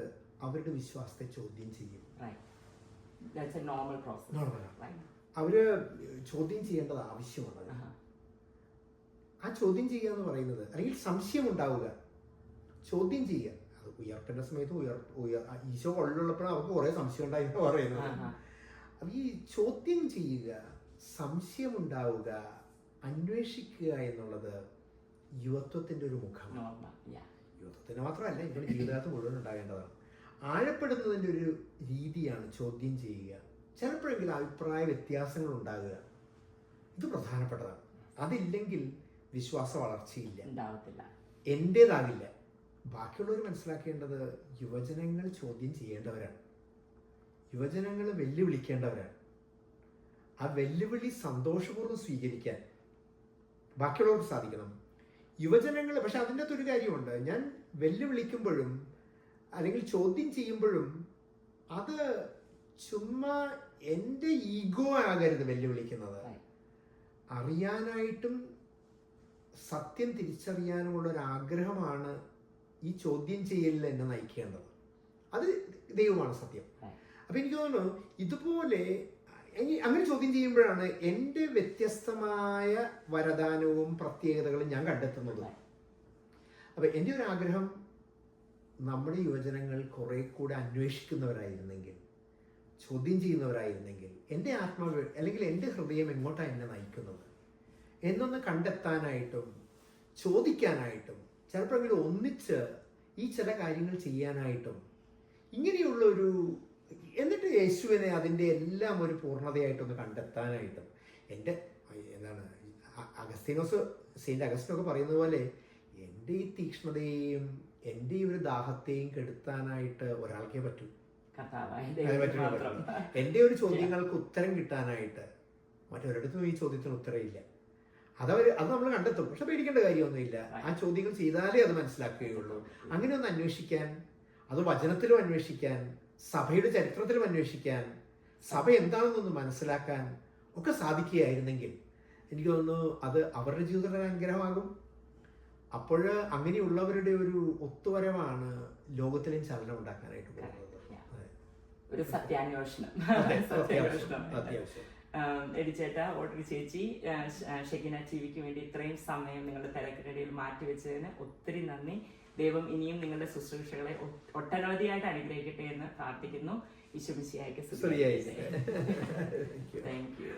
അവരുടെ വിശ്വാസത്തെ ചോദ്യം ചെയ്യും. അവര് ചോദ്യം ചെയ്യേണ്ടത് ആവശ്യമുള്ളത്. ആ ചോദ്യം ചെയ്യുക എന്ന് പറയുന്നത്, അല്ലെങ്കിൽ സംശയം ഉണ്ടാവുക, ചോദ്യം ചെയ്യുക. അത് ഉയർപ്പിന്റെ സമയത്ത് ഈശോ കൊള്ളിലുള്ളപ്പോഴും അവർക്ക് കുറെ സംശയം ഉണ്ടായിരുന്നു പറയുന്നത്. അപ്പൊ ഈ ചോദ്യം ചെയ്യുക, സംശയം ഉണ്ടാവുക, അന്വേഷിക്കുക എന്നുള്ളത് യുവത്വത്തിന്റെ ഒരു മുഖമാണ്. യുവത്വത്തിന് മാത്രമല്ല, ഇതിന്റെ ജീവിതകാലത്ത് മുഴുവൻ ഉണ്ടാകേണ്ടതാണ്. ആഴപ്പെടുന്നതിന്റെ ഒരു രീതിയാണ് ചോദ്യം ചെയ്യുക. ചിലപ്പോഴെങ്കിലും അഭിപ്രായ വ്യത്യാസങ്ങൾ ഉണ്ടാകുക, ഇത് പ്രധാനപ്പെട്ടതാണ്. അതില്ലെങ്കിൽ വിശ്വാസ വളർച്ചയില്ല, എന്റേതാകില്ല. ബാക്കിയുള്ളവർ മനസ്സിലാക്കേണ്ടത് യുവജനങ്ങൾ ചോദ്യം ചെയ്യേണ്ടവരാണ്, യുവജനങ്ങൾ വെല്ലുവിളിക്കേണ്ടവരാണ്. ആ വെല്ലുവിളി സന്തോഷപൂർവ്വം സ്വീകരിക്കാൻ ബാക്കിയുള്ളവർക്ക് സാധിക്കണം. യുവജനങ്ങൾ പക്ഷെ അതിൻ്റെ അകത്തൊരു കാര്യമുണ്ട്, ഞാൻ വെല്ലുവിളിക്കുമ്പോഴും അല്ലെങ്കിൽ ചോദ്യം ചെയ്യുമ്പോഴും അത് ചുമ്മാ എൻ്റെ ഈഗോ ആകരുത് വെല്ലുവിളിക്കുന്നത്. അറിയാനായിട്ടും സത്യം തിരിച്ചറിയാനുമുള്ള ഒരു ആഗ്രഹമാണ് ഈ ചോദ്യം ചെയ്യലിൽ എന്നെ നയിക്കേണ്ടത്. അത് ദൈവമാണ് സത്യം. അപ്പൊ എനിക്ക് തോന്നുന്നു ഇതുപോലെ അങ്ങനെ ചോദ്യം ചെയ്യുമ്പോഴാണ് എൻ്റെ വ്യത്യസ്തമായ വരദാനവും പ്രത്യേകതകളും ഞാൻ കണ്ടെത്തുന്നത്. അപ്പൊ എൻ്റെ ഒരു ആഗ്രഹം നമ്മുടെ യുവജനങ്ങൾ കുറെ കൂടെ അന്വേഷിക്കുന്നവരായിരുന്നെങ്കിൽ, ചോദ്യം ചെയ്യുന്നവരായിരുന്നെങ്കിൽ, എൻ്റെ ആത്മാവ് അല്ലെങ്കിൽ എൻ്റെ ഹൃദയം എങ്ങോട്ടാണ് എന്നെ നയിക്കുന്നത് എന്നൊന്ന് കണ്ടെത്താനായിട്ടും ചോദിക്കാനായിട്ടും ചിലപ്പോഴെങ്കിലും ഒന്നിച്ച് ഈ ചില കാര്യങ്ങൾ ചെയ്യാനായിട്ടും ഇങ്ങനെയുള്ള ഒരു, എന്നിട്ട് യേശുവിനെ അതിൻ്റെ എല്ലാം ഒരു പൂർണ്ണതയായിട്ടൊന്ന് കണ്ടെത്താനായിട്ടും. എൻ്റെ എന്താണ് സെയിന്റ് അഗസ്റ്റിനൊക്കെ പറയുന്നത് പോലെ എൻ്റെ ഈ തീക്ഷ്ണതയെയും എൻ്റെ ഈ ഒരു ദാഹത്തെയും കെടുത്താനായിട്ട് ഒരാൾക്കേ പറ്റൂ. എൻ്റെ ഒരു ചോദ്യങ്ങൾക്ക് ഉത്തരം കിട്ടാനായിട്ട് മറ്റൊരിടത്തും ഈ ചോദ്യത്തിന് ഉത്തരമില്ല. അത് നമ്മൾ കണ്ടെത്തും. പക്ഷെ പേടിക്കേണ്ട കാര്യമൊന്നുമില്ല. ആ ചോദ്യങ്ങൾ ചെയ്താലേ അത് മനസ്സിലാക്കുകയുള്ളൂ. അങ്ങനെ ഒന്ന് അന്വേഷിക്കാൻ, അത് വചനത്തിലും അന്വേഷിക്കാൻ, സഭയുടെ ചരിത്രത്തിലും അന്വേഷിക്കാൻ, സഭ എന്താണെന്നൊന്ന് മനസ്സിലാക്കാൻ ഒക്കെ സാധിക്കുകയായിരുന്നെങ്കിൽ എനിക്ക് തോന്നുന്നു അത് അവരുടെ ജീവിതത്തിലെ അനുഗ്രഹമാകും. അപ്പോൾ അങ്ങനെയുള്ളവരുടെ ഒരു ഒത്തുവരവാണ് ലോകത്തിലും ചലനം ഉണ്ടാക്കാനായിട്ട് പോകുന്നത്. ഒരു സത്യാന്വേഷണം. അത്യാവശ്യം. എടിച്ചേട്ടാ, ഓട്ടറി ചേച്ചി, ഷെക്കിന ടിവിക്ക് വേണ്ടി ഇത്രയും സമയം നിങ്ങളുടെ തിരക്കിനിടയിൽ മാറ്റിവെച്ചതിന് ഒത്തിരി നന്ദി. ദൈവം ഇനിയും നിങ്ങളുടെ ശുശ്രൂഷകളെ ഒട്ടനവധിയായിട്ട് അനുഗ്രഹിക്കട്ടെ എന്ന് പ്രാർത്ഥിക്കുന്നു. ഈശോ മിശിഹായ്ക്ക് സ്തുതി. Thank you.